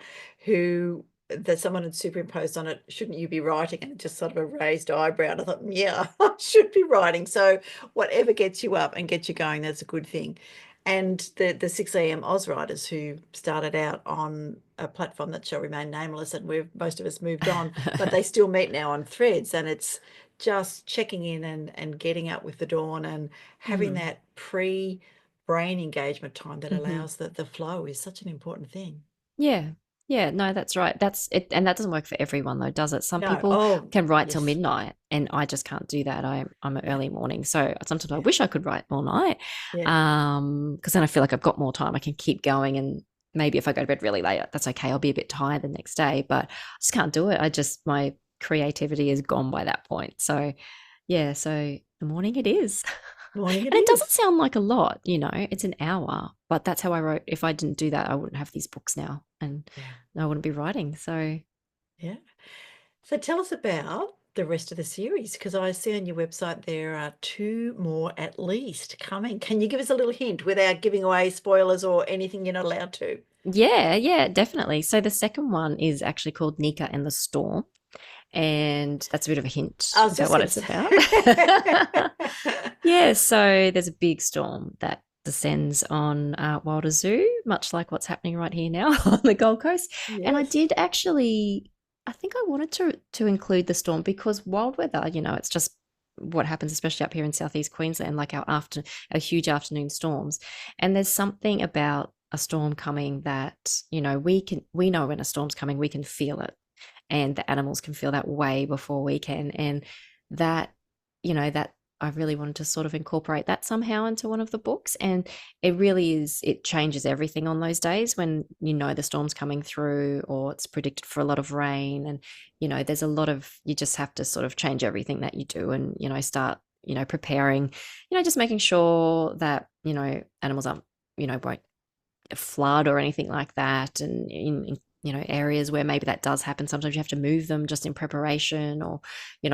[SPEAKER 2] who that someone had superimposed on it, shouldn't you be writing? And just sort of a raised eyebrow. And I thought, yeah, I should be writing. So whatever gets you up and gets you going, that's a good thing. And the 6 a.m. Oz writers who started out on a platform that shall remain nameless, and most of us moved on, but they still meet now on Threads, and it's just checking in and getting up with the dawn and having that pre-brain engagement time that allows the flow is such an important thing.
[SPEAKER 4] Yeah. Yeah, no, that's right. That's it, and that doesn't work for everyone though, does it? Some
[SPEAKER 2] No.
[SPEAKER 4] people
[SPEAKER 2] Oh,
[SPEAKER 4] can write till
[SPEAKER 2] yes.
[SPEAKER 4] midnight, and I just can't do that. I'm an early morning, so sometimes I wish I could write all night.
[SPEAKER 2] Yeah.
[SPEAKER 4] Because then I feel like I've got more time. I can keep going, and maybe if I go to bed really late, that's okay. I'll be a bit tired the next day, but I just can't do it. My creativity is gone by that point. So yeah, so the morning it is.
[SPEAKER 2] Morning
[SPEAKER 4] And it doesn't
[SPEAKER 2] is.
[SPEAKER 4] sound like a lot, it's an hour, but that's how I wrote. If I didn't do that, I wouldn't have these books now, and
[SPEAKER 2] Yeah.
[SPEAKER 4] I wouldn't be writing. So
[SPEAKER 2] Yeah. So tell us about the rest of the series, because I see on your website there are 2 more at least coming. Can you give us a little hint without giving away spoilers or anything you're not allowed to?
[SPEAKER 4] yeah, definitely. So the second one is actually called Nika and the Storm, and that's a bit of a hint
[SPEAKER 2] I was
[SPEAKER 4] about
[SPEAKER 2] just
[SPEAKER 4] what
[SPEAKER 2] going
[SPEAKER 4] it's
[SPEAKER 2] to
[SPEAKER 4] about.
[SPEAKER 2] say.
[SPEAKER 4] Yeah, so there's a big storm that descends on Wilder Zoo, much like what's happening right here now on the Gold Coast. And I
[SPEAKER 2] Yes.
[SPEAKER 4] did actually, I think I wanted to include the storm because wild weather, it's just what happens, especially up here in southeast Queensland, like our huge afternoon storms. And there's something about a storm coming that, we know when a storm's coming, we can feel it. And the animals can feel that way before we can. And that, that I really wanted to sort of incorporate that somehow into one of the books. And it changes everything on those days when the storm's coming through or it's predicted for a lot of rain. And, there's a lot of, you just have to sort of change everything that you do and, start, preparing, just making sure that, animals aren't, won't flood or anything like that. And in areas where maybe that does happen, sometimes you have to move them just in preparation, or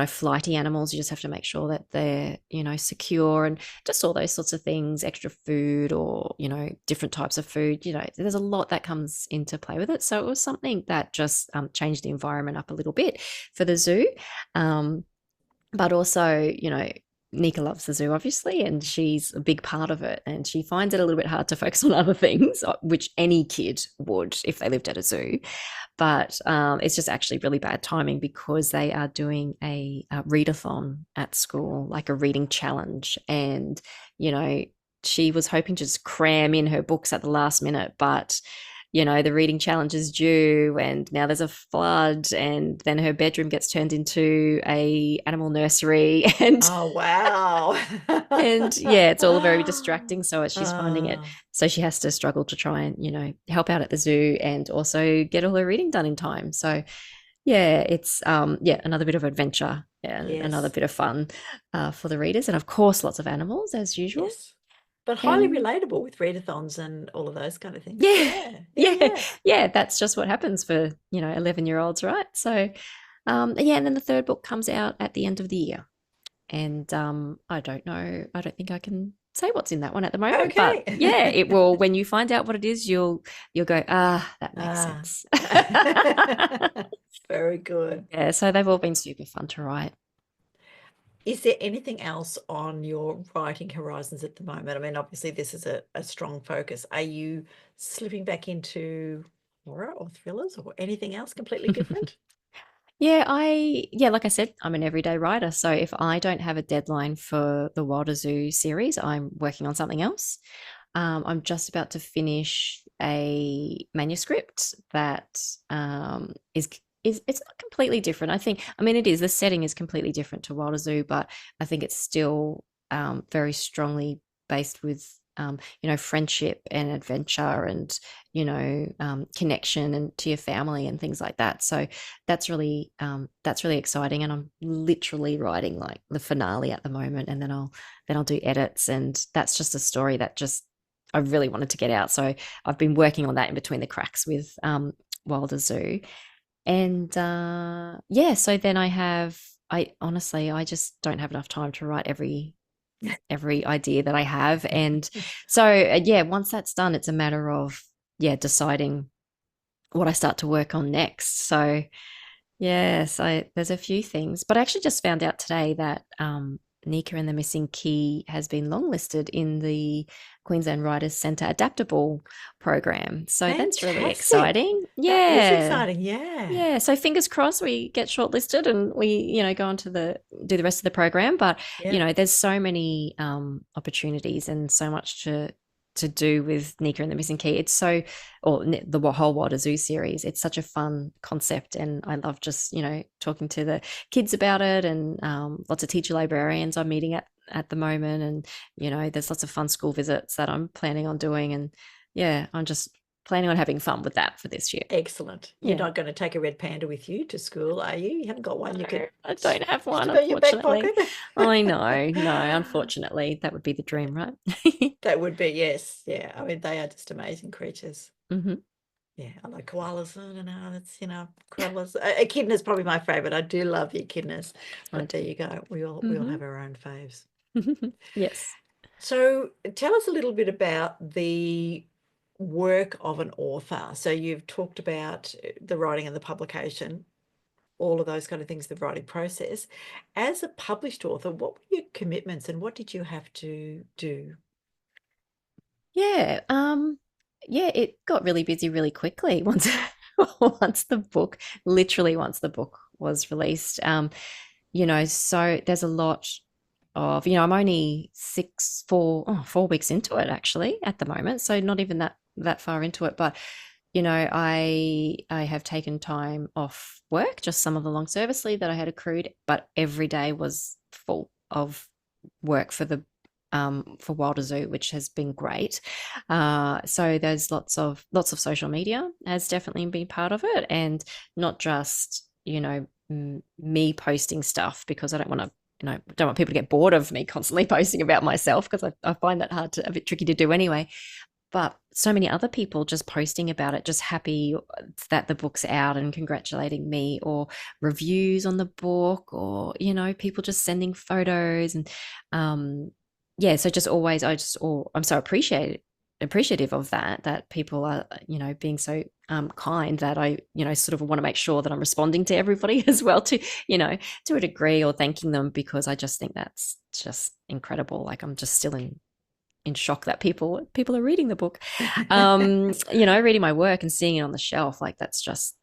[SPEAKER 4] flighty animals, you just have to make sure that they're secure, and just all those sorts of things, extra food or different types of food. There's a lot that comes into play with it, so it was something that just changed the environment up a little bit for the zoo. But also, Nika loves the zoo, obviously, and she's a big part of it. And she finds it a little bit hard to focus on other things, which any kid would if they lived at a zoo. But it's just actually really bad timing because they are doing a readathon at school, like a reading challenge. And, she was hoping to just cram in her books at the last minute, but the reading challenge is due and now there's a flood, and then her bedroom gets turned into a animal nursery. And
[SPEAKER 2] Oh, wow.
[SPEAKER 4] and yeah, it's all very distracting. So she's finding it.
[SPEAKER 2] Ah,
[SPEAKER 4] So she has to struggle to try and, help out at the zoo and also get all her reading done in time. So yeah, it's another bit of adventure and another
[SPEAKER 2] yes.
[SPEAKER 4] bit of fun for the readers. And of course, lots of animals as usual.
[SPEAKER 2] Yes. But highly
[SPEAKER 4] And
[SPEAKER 2] relatable with readathons and all of those kind of things.
[SPEAKER 4] yeah,
[SPEAKER 2] Yeah.
[SPEAKER 4] yeah, that's just what happens for 11-year-olds, right? So and then the third book comes out at the end of the year, and I don't think I can say what's in that one at the moment, but
[SPEAKER 2] Okay.
[SPEAKER 4] yeah, it will. When you find out what it is, you'll go, that makes
[SPEAKER 2] Ah.
[SPEAKER 4] sense.
[SPEAKER 2] Very good.
[SPEAKER 4] Yeah, so they've all been super fun to write.
[SPEAKER 2] Is there anything else on your writing horizons at the moment? I mean, obviously this is a strong focus. Are you slipping back into horror or thrillers or anything else completely different?
[SPEAKER 4] Yeah, like I said, I'm an everyday writer. So if I don't have a deadline for the Wilder Zoo series, I'm working on something else. I'm just about to finish a manuscript that is it's not completely different. I mean, it is. The setting is completely different to Wilder Zoo, but I think it's still very strongly based with friendship and adventure and connection and to your family and things like that. So that's really exciting, and I'm literally writing like the finale at the moment, and then I'll do edits, and that's just a story that just I really wanted to get out. So I've been working on that in between the cracks with Wilder Zoo. And so then I honestly just don't have enough time to write every idea that I have. And so once that's done, it's a matter of deciding what I start to work on next. So yes, there's a few things, but I actually just found out today that Nika and the Missing Key has been longlisted in the Queensland Writers Centre Adaptable program. So that's really
[SPEAKER 2] Fantastic.
[SPEAKER 4] exciting.
[SPEAKER 2] That is
[SPEAKER 4] Yeah.
[SPEAKER 2] exciting. Yeah.
[SPEAKER 4] Yeah, so fingers crossed we get shortlisted and we, go on to do the rest of the program. But
[SPEAKER 2] Yeah.
[SPEAKER 4] there's so many opportunities and so much to do with Nika and the Missing Key. It's so, or the whole Wilder Zoo series. It's such a fun concept, and I love just talking to the kids about it, and lots of teacher librarians I'm meeting at the moment, and there's lots of fun school visits that I'm planning on doing, and yeah, I'm just planning on having fun with that for this year.
[SPEAKER 2] Excellent. You're
[SPEAKER 4] Yeah.
[SPEAKER 2] not going to take a red panda with you to school, are you? You haven't got one. You
[SPEAKER 4] No, I don't have one,
[SPEAKER 2] stick on your back
[SPEAKER 4] unfortunately.
[SPEAKER 2] pocket.
[SPEAKER 4] I know, no, unfortunately, that would be the dream, right?
[SPEAKER 2] That would be, yes. Yeah. I mean, they are just amazing creatures.
[SPEAKER 4] hmm
[SPEAKER 2] Yeah. I like koalas. I don't know. That's, koalas. Echidnas is probably my favorite. I do love the echidnas. But there you go. We all have our own faves.
[SPEAKER 4] Yes.
[SPEAKER 2] So tell us a little bit about the work of an author. So you've talked about the writing and the publication, all of those kind of things, the writing process. As a published author, what were your commitments and what did you have to do?
[SPEAKER 4] Yeah. Yeah, it got really busy really quickly once once the book, literally once the book was released. So there's a lot of, I'm only 4 weeks into it actually at the moment. So not even that far into it. But, I have taken time off work, just some of the long service leave that I had accrued, but every day was full of work for Wilder Zoo, which has been great. So there's lots of social media has definitely been part of it, and not just me posting stuff, because I don't want to don't want people to get bored of me constantly posting about myself, because I find that a bit tricky to do anyway. But so many other people just posting about it, just happy that the book's out and congratulating me, or reviews on the book, or people just sending photos, and yeah, so just always I'm so appreciative of that people are being so kind, that I sort of want to make sure that I'm responding to everybody as well, to to a degree, or thanking them, because I just think that's just incredible. Like, I'm just still in shock that people are reading the book, reading my work and seeing it on the shelf. Like, that's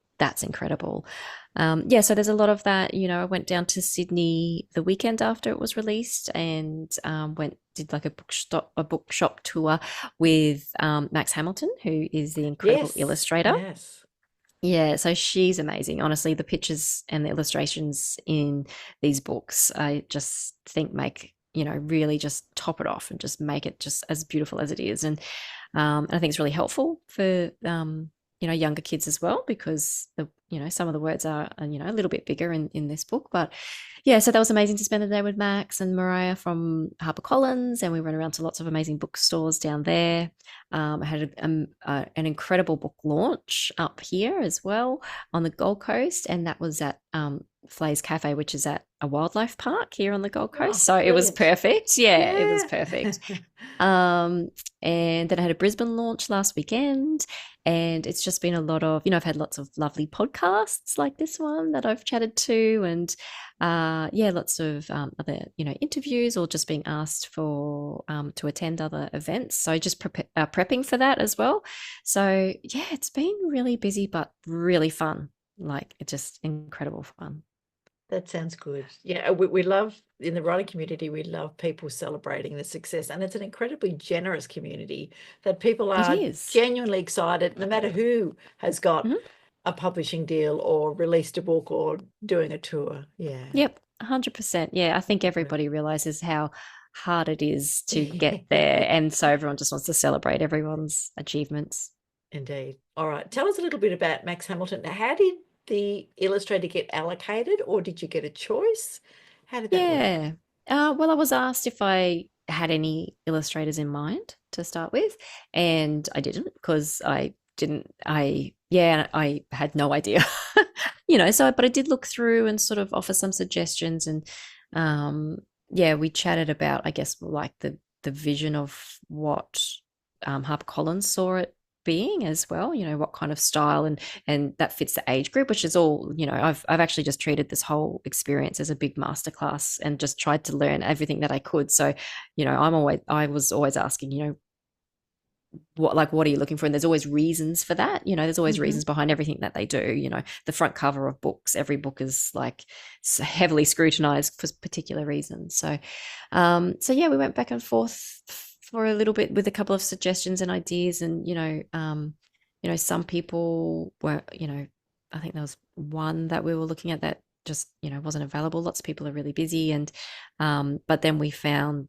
[SPEAKER 4] incredible. Yeah, so there's a lot of that. I went down to Sydney the weekend after it was released, and did like a bookshop tour with Max Hamilton, who is the incredible illustrator.
[SPEAKER 2] Yes.
[SPEAKER 4] Yeah, so she's amazing. Honestly, the pictures and the illustrations in these books, I just think make really just top it off and just make it just as beautiful as it is. And I think it's really helpful for younger kids as well, because some of the words are a little bit bigger in this book. But yeah, so that was amazing to spend the day with Max and Mariah from HarperCollins, and we went around to lots of amazing bookstores down there. I had an incredible book launch up here as well on the Gold Coast, and that was at Flay's Cafe, which is at a wildlife park here on the Gold Coast. So
[SPEAKER 2] brilliant.
[SPEAKER 4] It was perfect. Yeah, it was perfect. And then I had a Brisbane launch last weekend, and it's just been a lot of, I've had lots of lovely podcasts like this one that I've chatted to, and lots of other, interviews, or just being asked for to attend other events. So just prepping for that as well. So yeah, it's been really busy, but really fun. Like, it's just incredible fun.
[SPEAKER 2] That sounds good. Yeah, we love, in the writing community, we love people celebrating the success, and it's an incredibly generous community that people are genuinely excited, no matter who has got a publishing deal or released a book or doing a tour. Yeah.
[SPEAKER 4] Yep, 100%. Yeah, I think everybody realizes how hard it is to get there, and so everyone just wants to celebrate everyone's achievements.
[SPEAKER 2] Indeed. All right. Tell us a little bit about Max Hamilton. How did the illustrator get allocated, or did you get a choice? How did that work?
[SPEAKER 4] Yeah. Well, I was asked if I had any illustrators in mind to start with, and I didn't, because I had no idea. But I did look through and sort of offer some suggestions, and we chatted about, I guess, like the vision of what HarperCollins saw it being as well, what kind of style and that fits the age group, which is all, I've actually just treated this whole experience as a big masterclass and just tried to learn everything that I could. So, I was always asking, what are you looking for? And there's always reasons for that. There's always reasons behind everything that they do. The front cover of books, every book is like heavily scrutinized for particular reasons. So yeah, we went back and forth for a little bit with a couple of suggestions and ideas. And, some people were, I think there was one that we were looking at that just, wasn't available. Lots of people are really busy. And, but then we found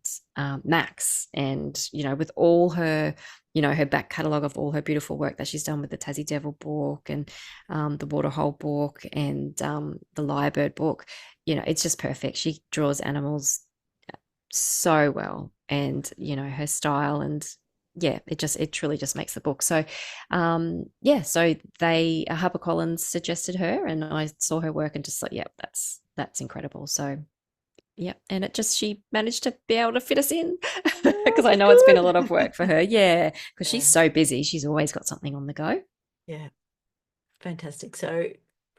[SPEAKER 4] Max, and, with all her, her back catalogue of all her beautiful work that she's done with the Tassie Devil book and the Waterhole book and the Lyrebird book, it's just perfect. She draws animals so well, and, her style, and yeah, it truly just makes the book. So so they HarperCollins suggested her, and I saw her work and just like, yeah, that's incredible. So yeah, and she managed to be able to fit us in because I know it's been a lot of work for her. Yeah, because she's so busy. She's always got something on the go.
[SPEAKER 2] Yeah, fantastic. So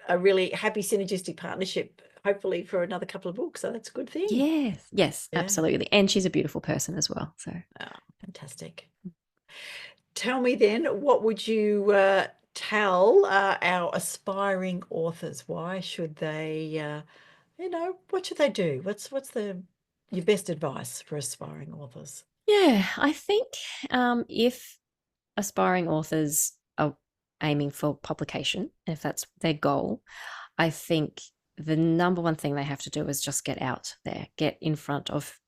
[SPEAKER 2] a really happy synergistic partnership, hopefully for another couple of books. So that's a good thing.
[SPEAKER 4] Yes, absolutely. And she's a beautiful person as well. So
[SPEAKER 2] fantastic. Tell me then, what would you tell our aspiring authors? Why should they, what should they do? What's your best advice for aspiring authors?
[SPEAKER 4] Yeah, I think if aspiring authors are aiming for publication, if that's their goal, I think the number one thing they have to do is just get out there, get in front of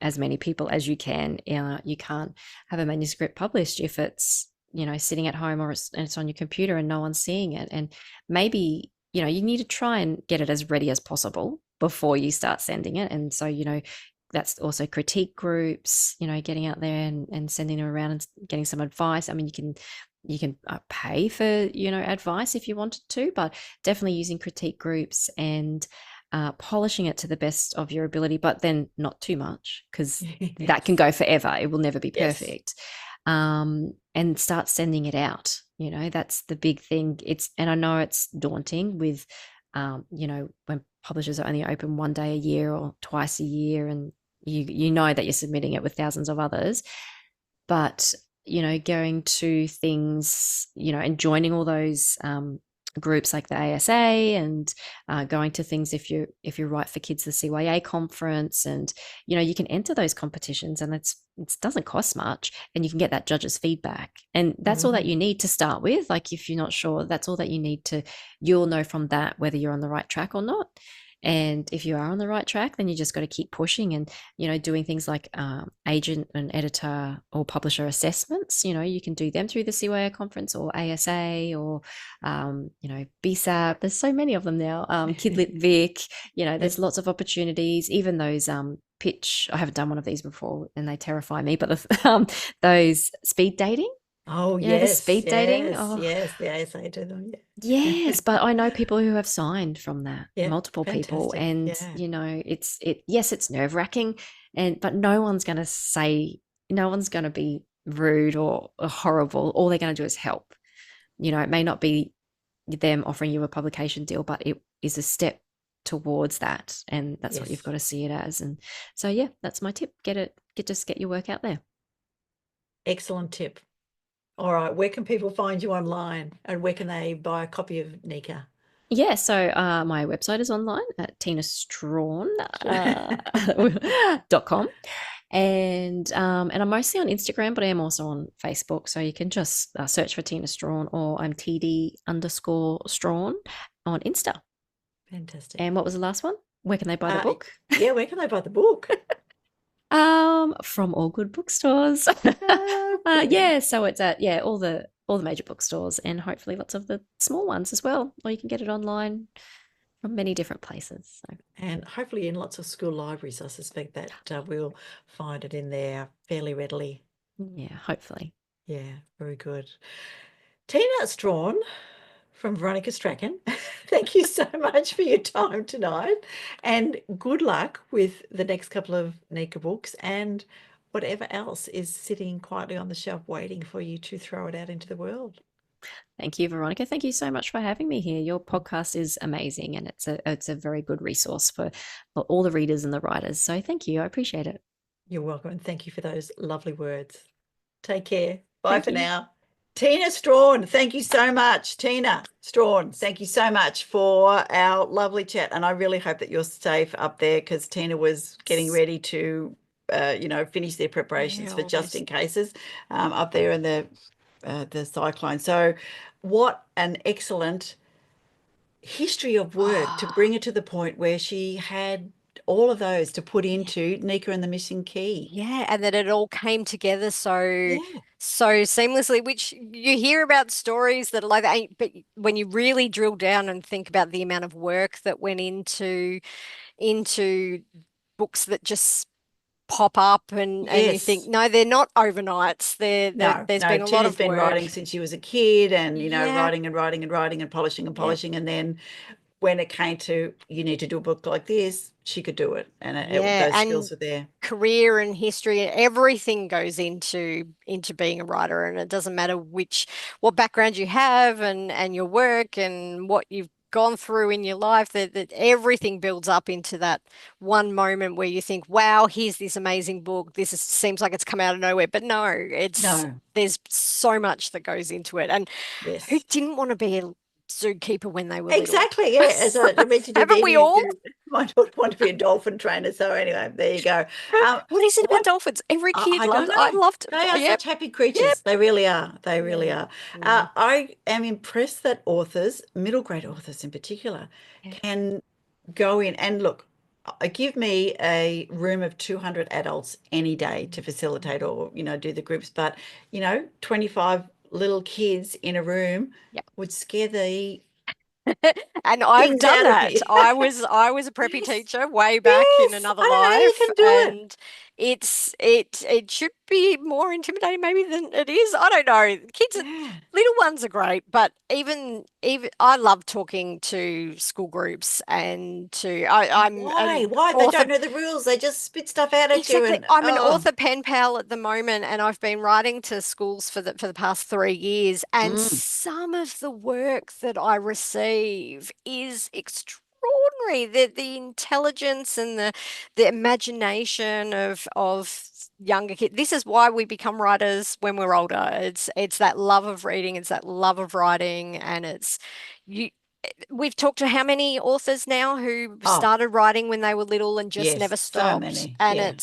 [SPEAKER 4] as many people as you can. You can't have a manuscript published if it's, sitting at home or it's on your computer and no one's seeing it. And maybe, you need to try and get it as ready as possible before you start sending it. And so, that's also critique groups, getting out there and sending them around and getting some advice. I mean, you can pay for, advice if you wanted to, but definitely using critique groups and polishing it to the best of your ability, but then not too much, because that can go forever. It will never be perfect. And start sending it out. That's the big thing. And I know it's daunting with, when publishers are only open one day a year or twice a year, and you know that you're submitting it with thousands of others, but going to things, and joining all those groups like the ASA, and going to things if you write for kids, the CYA conference, and you can enter those competitions, and it doesn't cost much, and you can get that judge's feedback, and that's all that you need to start with. Like, if you're not sure, that's all that you need you'll know from that whether you're on the right track or not. And if you are on the right track, then you just got to keep pushing and, doing things like agent and editor or publisher assessments. You can do them through the CYA conference or ASA or, BSAP. There's so many of them now. Kidlit Vic, there's lots of opportunities. Even those pitch, I haven't done one of these before and they terrify me, but those speed dating.
[SPEAKER 2] Oh, yes.
[SPEAKER 4] The speed dating.
[SPEAKER 2] Yes, the ASA do them. Yeah.
[SPEAKER 4] Yes, but I know people who have signed from that, multiple people, and it's nerve-wracking, but no one's going to be rude or horrible. All they're going to do is help. It may not be them offering you a publication deal, but it is a step towards that, and that's what you've got to see it as. And so, yeah, that's my tip. Just get your work out there.
[SPEAKER 2] Excellent tip. All right, where can people find you online, and where can they buy a copy of Nika?
[SPEAKER 4] Yeah, so my website is online at tinastrachan.com. And I'm mostly on Instagram, but I am also on Facebook. So you can just search for Tina Strachan, or I'm TD_Strachan on Insta.
[SPEAKER 2] Fantastic.
[SPEAKER 4] And what was the last one? Where can they buy the book?
[SPEAKER 2] Yeah, where can they buy the book?
[SPEAKER 4] From all good bookstores. So it's at all the major bookstores, and hopefully lots of the small ones as well, or you can get it online from many different places. So.
[SPEAKER 2] And hopefully in lots of school libraries. I suspect that we'll find it in there fairly readily.
[SPEAKER 4] Yeah, hopefully.
[SPEAKER 2] Yeah, very good. Tina Strachan from Veronica Strachan, thank you so much for your time tonight, and good luck with the next couple of Nika books, and whatever else is sitting quietly on the shelf waiting for you to throw it out into the world.
[SPEAKER 4] Thank you, Veronica. Thank you so much for having me here. Your podcast is amazing, and it's a very good resource for all the readers and the writers. So thank you. I appreciate it.
[SPEAKER 2] You're welcome, and thank you for those lovely words. Take care. Bye
[SPEAKER 4] Thank
[SPEAKER 2] for
[SPEAKER 4] you.
[SPEAKER 2] now. Tina Strachan, thank you so much. Tina Strachan, thank you so much for our lovely chat. And I really hope that you're safe up there, because Tina was getting ready to, finish their preparations for just in cases up there in the cyclone. So what an excellent history of work to bring it to the point where she had all of those to put into Nika and the Missing Key.
[SPEAKER 3] Yeah, and that it all came together so
[SPEAKER 2] Yeah.
[SPEAKER 3] seamlessly, which you hear about stories that are like that, but when you really drill down and think about the amount of work that went into books that just pop up and you think,
[SPEAKER 2] Yes.
[SPEAKER 3] no, they're not overnights.
[SPEAKER 2] No,
[SPEAKER 3] There's been a lot
[SPEAKER 2] Tina's
[SPEAKER 3] of
[SPEAKER 2] been
[SPEAKER 3] work.
[SPEAKER 2] writing since she was a kid, and
[SPEAKER 3] Yeah.
[SPEAKER 2] writing and writing and writing and polishing and polishing, and then when it came to you need to do a book like this, she could do it, and
[SPEAKER 3] Yeah,
[SPEAKER 2] those skills
[SPEAKER 3] and
[SPEAKER 2] were there.
[SPEAKER 3] career and history and everything goes into being a writer, and it doesn't matter what background you have and your work and what you've gone through in your life, that everything builds up into that one moment where you think, wow, here's this amazing book. Seems like it's come out of nowhere, but no, there's so much that goes into it. And
[SPEAKER 2] Yes.
[SPEAKER 3] who didn't want to be a zookeeper when they were
[SPEAKER 2] Exactly, yeah. As I mentioned,
[SPEAKER 3] haven't we all?
[SPEAKER 2] My daughter wanted to be a dolphin trainer. So anyway, there you go.
[SPEAKER 3] What is it about dolphins? Every kid
[SPEAKER 2] I
[SPEAKER 3] loves.
[SPEAKER 2] don't
[SPEAKER 3] I
[SPEAKER 2] know.
[SPEAKER 3] loved.
[SPEAKER 2] They are
[SPEAKER 3] Yep.
[SPEAKER 2] such happy creatures. They really are. They really are.
[SPEAKER 3] Mm.
[SPEAKER 2] I am impressed that authors, middle grade authors in particular, can go in and look. Give me a room of 200 adults any day to facilitate or do the groups, but 25 little kids in a room would scare the
[SPEAKER 3] And I've
[SPEAKER 2] things
[SPEAKER 3] done
[SPEAKER 2] out of
[SPEAKER 3] that.
[SPEAKER 2] me.
[SPEAKER 3] I was a preppy
[SPEAKER 2] Yes.
[SPEAKER 3] teacher way back in
[SPEAKER 2] Yes.
[SPEAKER 3] another
[SPEAKER 2] I don't know how you
[SPEAKER 3] life,
[SPEAKER 2] can do it.
[SPEAKER 3] and it should be more intimidating maybe than it is. I don't know. Kids,
[SPEAKER 2] Yeah.
[SPEAKER 3] little ones are great, but even I love talking to school groups and I'm
[SPEAKER 2] Why?
[SPEAKER 3] an
[SPEAKER 2] Why? They
[SPEAKER 3] author.
[SPEAKER 2] don't know the rules. They just spit stuff out at you.
[SPEAKER 3] Exactly.
[SPEAKER 2] And
[SPEAKER 3] I'm an author pen pal at the moment, and I've been writing to schools for the past 3 years. And some of the work that I receive is extraordinary. The intelligence and the imagination of younger kids. This is why we become writers when we're older. It's that love of reading, it's that love of writing, and it's you. We've talked to how many authors now who started writing when they were little and just
[SPEAKER 2] yes,
[SPEAKER 3] never
[SPEAKER 2] so
[SPEAKER 3] stopped.
[SPEAKER 2] many.
[SPEAKER 3] And
[SPEAKER 2] Yeah.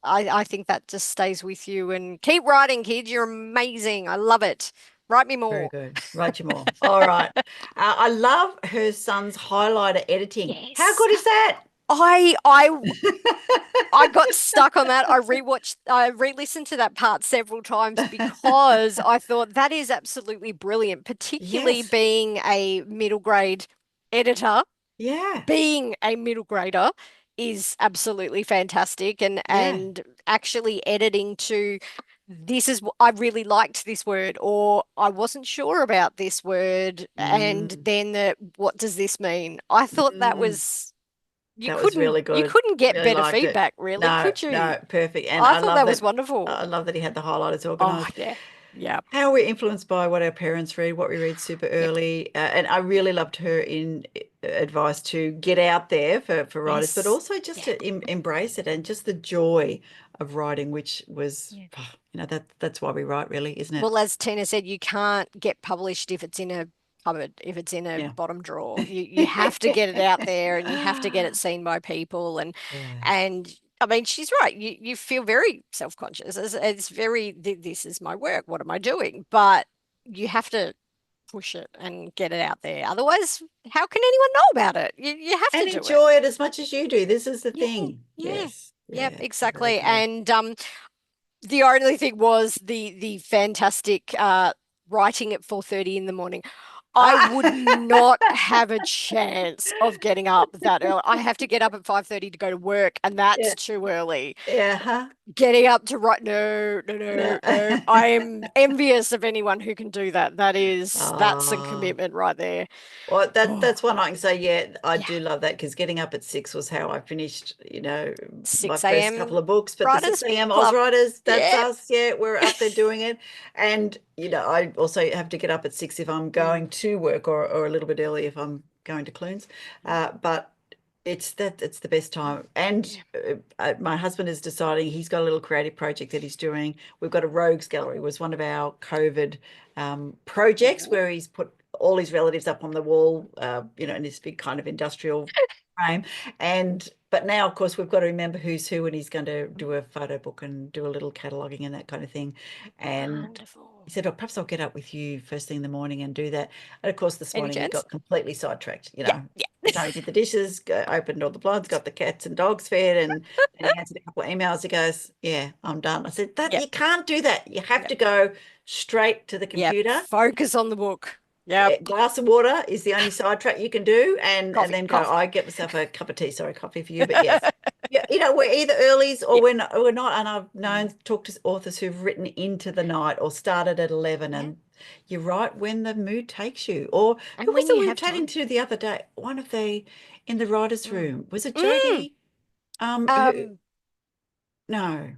[SPEAKER 3] I think that just stays with you. And keep writing, kids. You're amazing. I love it. Write me
[SPEAKER 2] Very
[SPEAKER 3] more.
[SPEAKER 2] good. Write you more. All right. I love her son's highlighter editing.
[SPEAKER 3] Yes.
[SPEAKER 2] How good is that?
[SPEAKER 3] I got stuck on that. I re-listened to that part several times because I thought that is absolutely brilliant, particularly
[SPEAKER 2] Yes.
[SPEAKER 3] being a middle grade editor.
[SPEAKER 2] Yeah.
[SPEAKER 3] Being a middle grader is absolutely fantastic, and actually editing to I really liked this word, or I wasn't sure about this word, and then what does this mean? I thought that was
[SPEAKER 2] really good.
[SPEAKER 3] you couldn't get
[SPEAKER 2] Really
[SPEAKER 3] better
[SPEAKER 2] liked it.
[SPEAKER 3] feedback, really,
[SPEAKER 2] No,
[SPEAKER 3] could you?
[SPEAKER 2] no, perfect. And
[SPEAKER 3] I
[SPEAKER 2] I
[SPEAKER 3] thought
[SPEAKER 2] love
[SPEAKER 3] that was wonderful.
[SPEAKER 2] I love that he had the highlighters
[SPEAKER 3] Oh,
[SPEAKER 2] organized.
[SPEAKER 3] yeah.
[SPEAKER 2] How we're influenced by what our parents read, what we read super early. And I really loved her in advice to get out there for writers, but also just to embrace it, and just the joy of writing, which was, that's why we write, really, isn't it?
[SPEAKER 3] Well, as Tina said, you can't get published if it's in a cupboard, if it's in a bottom drawer. You have to get it out there, and you have to get it seen by people. And I mean, she's right. You feel very self-conscious. It's very, this is my work. What am I doing? But you have to push it and get it out there. Otherwise, how can anyone know about it? You have to do
[SPEAKER 2] enjoy it as much as you do. This is the thing.
[SPEAKER 3] Yeah.
[SPEAKER 2] Yes.
[SPEAKER 3] Yep,
[SPEAKER 2] Yeah,
[SPEAKER 3] exactly.
[SPEAKER 2] very good.
[SPEAKER 3] And the only thing was the fantastic writing at 4:30 in the morning. I would not have a chance of getting up that early. I have to get up at 5:30 to go to work, and that's too early.
[SPEAKER 2] Yeah.
[SPEAKER 3] Getting up to write. No, no, no, no. I'm envious of anyone who can do that. That's a
[SPEAKER 2] Ah.
[SPEAKER 3] commitment right there.
[SPEAKER 2] Well,
[SPEAKER 3] Oh,
[SPEAKER 2] that's one I can say. Yeah, I
[SPEAKER 3] yeah.
[SPEAKER 2] do love that because getting up at 6 was how I finished, my
[SPEAKER 3] 6
[SPEAKER 2] first couple
[SPEAKER 3] a.m.
[SPEAKER 2] of books. But the 6
[SPEAKER 3] Writers
[SPEAKER 2] a.m. Oz
[SPEAKER 3] Club.
[SPEAKER 2] Writers, that's
[SPEAKER 3] Yeah.
[SPEAKER 2] us. Yeah, we're up there doing it. And, I also have to get up at 6 if I'm
[SPEAKER 3] Mm,
[SPEAKER 2] going to work or a little bit early if I'm going to Clunes.
[SPEAKER 3] mm,
[SPEAKER 2] But it's the best time. And
[SPEAKER 3] yeah.
[SPEAKER 2] my husband is deciding he's got a little creative project that he's doing. We've got a rogues gallery. It was one of our COVID projects
[SPEAKER 3] Ooh.
[SPEAKER 2] where he's put all his relatives up on the wall, in this big kind of industrial frame. But now, of course, we've got to remember who's who, and he's going to do a photo book and do a little cataloguing and that kind of thing. And he
[SPEAKER 3] Wonderful.
[SPEAKER 2] said, "Oh, perhaps I'll get up with you first thing in the morning and do that." And of course, this
[SPEAKER 3] Any
[SPEAKER 2] morning he
[SPEAKER 3] chance?
[SPEAKER 2] got completely sidetracked.
[SPEAKER 3] Yeah,
[SPEAKER 2] By the
[SPEAKER 3] yeah.
[SPEAKER 2] time he did the dishes, opened all the blinds, got the cats and dogs fed, and he answered a couple of emails. He goes, "Yeah, I'm done." I said, "That
[SPEAKER 3] Yeah,
[SPEAKER 2] you can't do that. You have
[SPEAKER 3] yeah,
[SPEAKER 2] to go straight to the
[SPEAKER 3] yeah.
[SPEAKER 2] computer.
[SPEAKER 3] Focus on the book. Yep.
[SPEAKER 2] Glass of water is the only sidetrack you can do, and
[SPEAKER 3] Coffee,
[SPEAKER 2] then go,
[SPEAKER 3] coffee.
[SPEAKER 2] I get myself a cup of tea. Sorry, coffee for you, but yes. Yeah, we're either earlies or
[SPEAKER 3] Yeah.
[SPEAKER 2] we're not. And I've
[SPEAKER 3] Mm.
[SPEAKER 2] talked to authors who've written into the night or started at 11,
[SPEAKER 3] Yeah.
[SPEAKER 2] and you're right, when the mood takes you. Or who
[SPEAKER 3] And
[SPEAKER 2] was
[SPEAKER 3] when
[SPEAKER 2] it
[SPEAKER 3] you
[SPEAKER 2] we were
[SPEAKER 3] have
[SPEAKER 2] chatting
[SPEAKER 3] time.
[SPEAKER 2] to the other day? One of the in the writer's
[SPEAKER 3] Mm.
[SPEAKER 2] room. Was it
[SPEAKER 3] Mm.
[SPEAKER 2] Jodie? Who
[SPEAKER 3] Um,
[SPEAKER 2] no.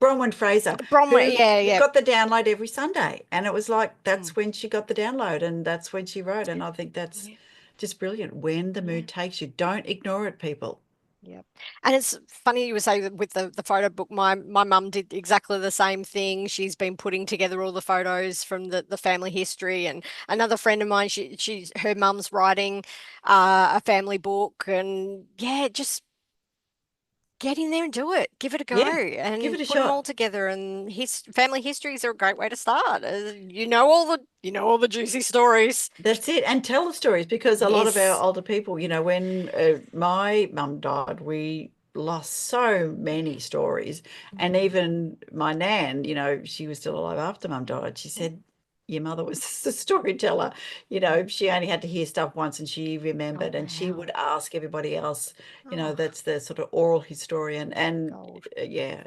[SPEAKER 2] Bronwyn Fraser,
[SPEAKER 3] Bromwell,
[SPEAKER 2] who
[SPEAKER 3] yeah, yeah,
[SPEAKER 2] got the download every Sunday. And it was like,
[SPEAKER 3] mm,
[SPEAKER 2] that's when she got the download and that's when she wrote. And I think that's
[SPEAKER 3] yeah,
[SPEAKER 2] just brilliant. When the
[SPEAKER 3] yeah,
[SPEAKER 2] mood takes you, don't ignore it, people.
[SPEAKER 3] yeah. And it's funny you would say that with the photo book. My mum did exactly the same thing. She's been putting together all the photos from the family history. And another friend of mine, she's her mum's writing a family book. And yeah, just get in there and do it. Give it a go
[SPEAKER 2] Yeah, give
[SPEAKER 3] and
[SPEAKER 2] it a
[SPEAKER 3] put them all
[SPEAKER 2] shot.
[SPEAKER 3] together. And his family histories are a great way to start. You know all the juicy stories.
[SPEAKER 2] That's it. And tell the stories because a lot of our
[SPEAKER 3] Yes.
[SPEAKER 2] older people, when my mum died, we lost so many stories. And
[SPEAKER 3] Mm.
[SPEAKER 2] even my nan, she was still alive after mum died. She said, your mother was the storyteller. She only had to hear stuff once and she
[SPEAKER 3] Oh,
[SPEAKER 2] remembered and she would
[SPEAKER 3] wow.
[SPEAKER 2] ask everybody else,
[SPEAKER 3] Oh,
[SPEAKER 2] that's the sort of oral historian. And
[SPEAKER 3] gold.
[SPEAKER 2] yeah,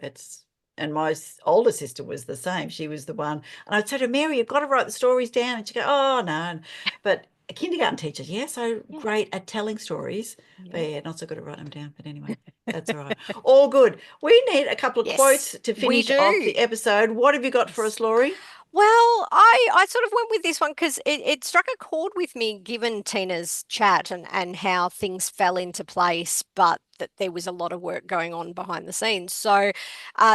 [SPEAKER 2] and my older sister was the same. She was the one. And I'd say to her, Mary, you've got to write the stories down. And she'd go, oh, no. But a kindergarten teacher, yeah, so
[SPEAKER 3] Yeah.
[SPEAKER 2] great at telling stories, but
[SPEAKER 3] Yeah.
[SPEAKER 2] yeah, not so good at writing them down. But anyway, that's all right. All good. We need a couple of
[SPEAKER 3] Yes,
[SPEAKER 2] quotes to
[SPEAKER 3] we
[SPEAKER 2] finish off
[SPEAKER 3] do.
[SPEAKER 2] the episode. What have you got for
[SPEAKER 3] Yes.
[SPEAKER 2] us, Laurie?
[SPEAKER 3] Well, I sort of went with this one because it struck a chord with me given Tina's chat and how things fell into place, but that there was a lot of work going on behind the scenes. So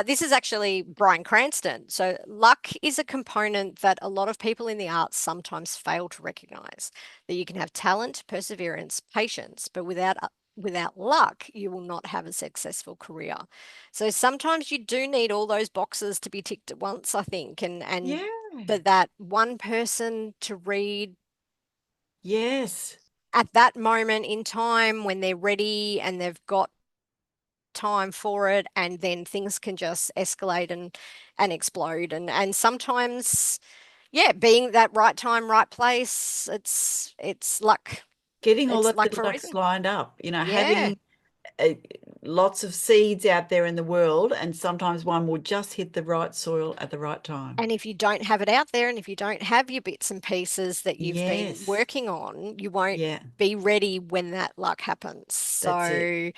[SPEAKER 3] this is actually Bryan Cranston. So luck is a component that a lot of people in the arts sometimes fail to recognize. That you can have talent, perseverance, patience, but without luck, you will not have a successful career. So sometimes you do need all those boxes to be ticked at once, I think, and
[SPEAKER 2] Yeah.
[SPEAKER 3] for that one person to read
[SPEAKER 2] Yes.
[SPEAKER 3] at that moment in time when they're ready and they've got time for it, and then things can just escalate and explode. And sometimes, yeah, being that right time, right place, it's luck.
[SPEAKER 2] Getting all
[SPEAKER 3] It's
[SPEAKER 2] the
[SPEAKER 3] luck
[SPEAKER 2] little
[SPEAKER 3] for a
[SPEAKER 2] ducks
[SPEAKER 3] reason.
[SPEAKER 2] lined up,
[SPEAKER 3] Yeah.
[SPEAKER 2] having uh, lots of seeds out there in the world, and sometimes one will just hit the right soil at the right time.
[SPEAKER 3] And if you don't have it out there and if you don't have your bits and pieces that you've been
[SPEAKER 2] Yes.
[SPEAKER 3] working on, you won't
[SPEAKER 2] Yeah,
[SPEAKER 3] be ready when that luck happens.
[SPEAKER 2] that's it.
[SPEAKER 3] So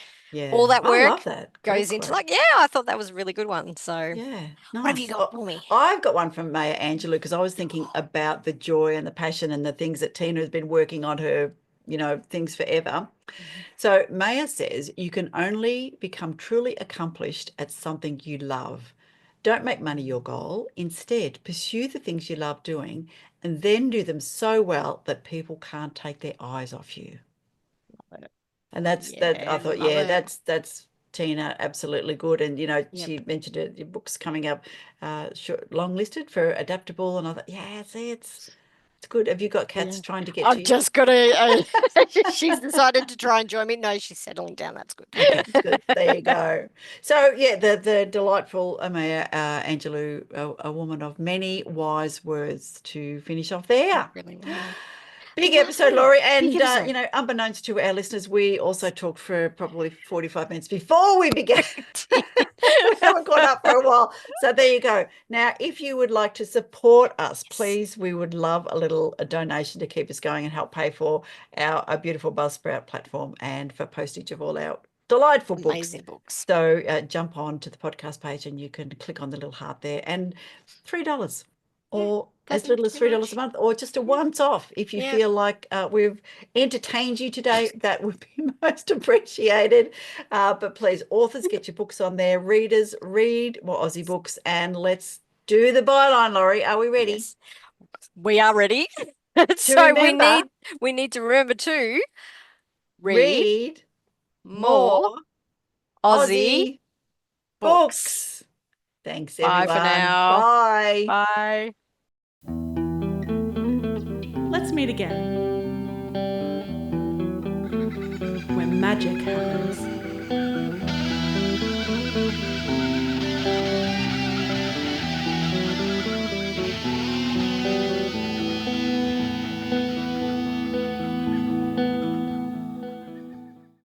[SPEAKER 3] all
[SPEAKER 2] Yeah,
[SPEAKER 3] that
[SPEAKER 2] I love
[SPEAKER 3] work
[SPEAKER 2] that. Great
[SPEAKER 3] goes into
[SPEAKER 2] quote.
[SPEAKER 3] like, yeah, I thought that was a really good one. So
[SPEAKER 2] Yeah,
[SPEAKER 3] what have you
[SPEAKER 2] nice.
[SPEAKER 3] got
[SPEAKER 2] Oh,
[SPEAKER 3] for me?
[SPEAKER 2] I've got one from Maya Angelou because I was thinking about the joy and the passion and the things that Tina has been working on her, things forever.
[SPEAKER 3] Mhm.
[SPEAKER 2] So Maya says you can only become truly accomplished at something you love. Don't make money your goal. Instead, pursue the things you love doing and then do them so well that people can't take their eyes off you.
[SPEAKER 3] Love it.
[SPEAKER 2] And that's that I
[SPEAKER 3] Yeah,
[SPEAKER 2] thought,
[SPEAKER 3] love
[SPEAKER 2] yeah,
[SPEAKER 3] it.
[SPEAKER 2] that's Tina, absolutely good. And
[SPEAKER 3] Yep.
[SPEAKER 2] she mentioned it, your book's coming up long listed for adaptable. And I thought, yeah, see, it's good. Have you got cats
[SPEAKER 3] Yeah.
[SPEAKER 2] trying to get to
[SPEAKER 3] I've
[SPEAKER 2] you?
[SPEAKER 3] just got to, she's decided to try and join me. No, she's settling down. That's good.
[SPEAKER 2] Okay, good. There you go. So yeah, the delightful Amaya Angelou, a woman of many wise words to finish off there.
[SPEAKER 3] Really well.
[SPEAKER 2] Big episode,
[SPEAKER 3] Lovely.
[SPEAKER 2] Laurie.
[SPEAKER 3] Big
[SPEAKER 2] And,
[SPEAKER 3] episode.
[SPEAKER 2] unbeknownst to our listeners, we also talked for probably 45 minutes before we began. We little while. So there you go. Now, if you would like to support us, please, we would love a little donation to keep us going and help pay for our beautiful Buzzsprout platform and for postage of all our delightful books.
[SPEAKER 3] Amazing books.
[SPEAKER 2] So jump on to the podcast page and you can click on the little heart there, and $3 or as little as $3 a month, or just a once off if you feel like we've entertained you today. That would be most appreciated. But please, authors, get your books on there. Readers, read more Aussie books, and let's do the byline, Laurie. Are we ready?
[SPEAKER 3] Yes. We are ready. So
[SPEAKER 2] remember,
[SPEAKER 3] we need to remember to
[SPEAKER 2] read more Aussie books. Thanks, everyone.
[SPEAKER 3] Bye for now.
[SPEAKER 2] Bye.
[SPEAKER 3] Bye.
[SPEAKER 1] Let's meet again when magic happens.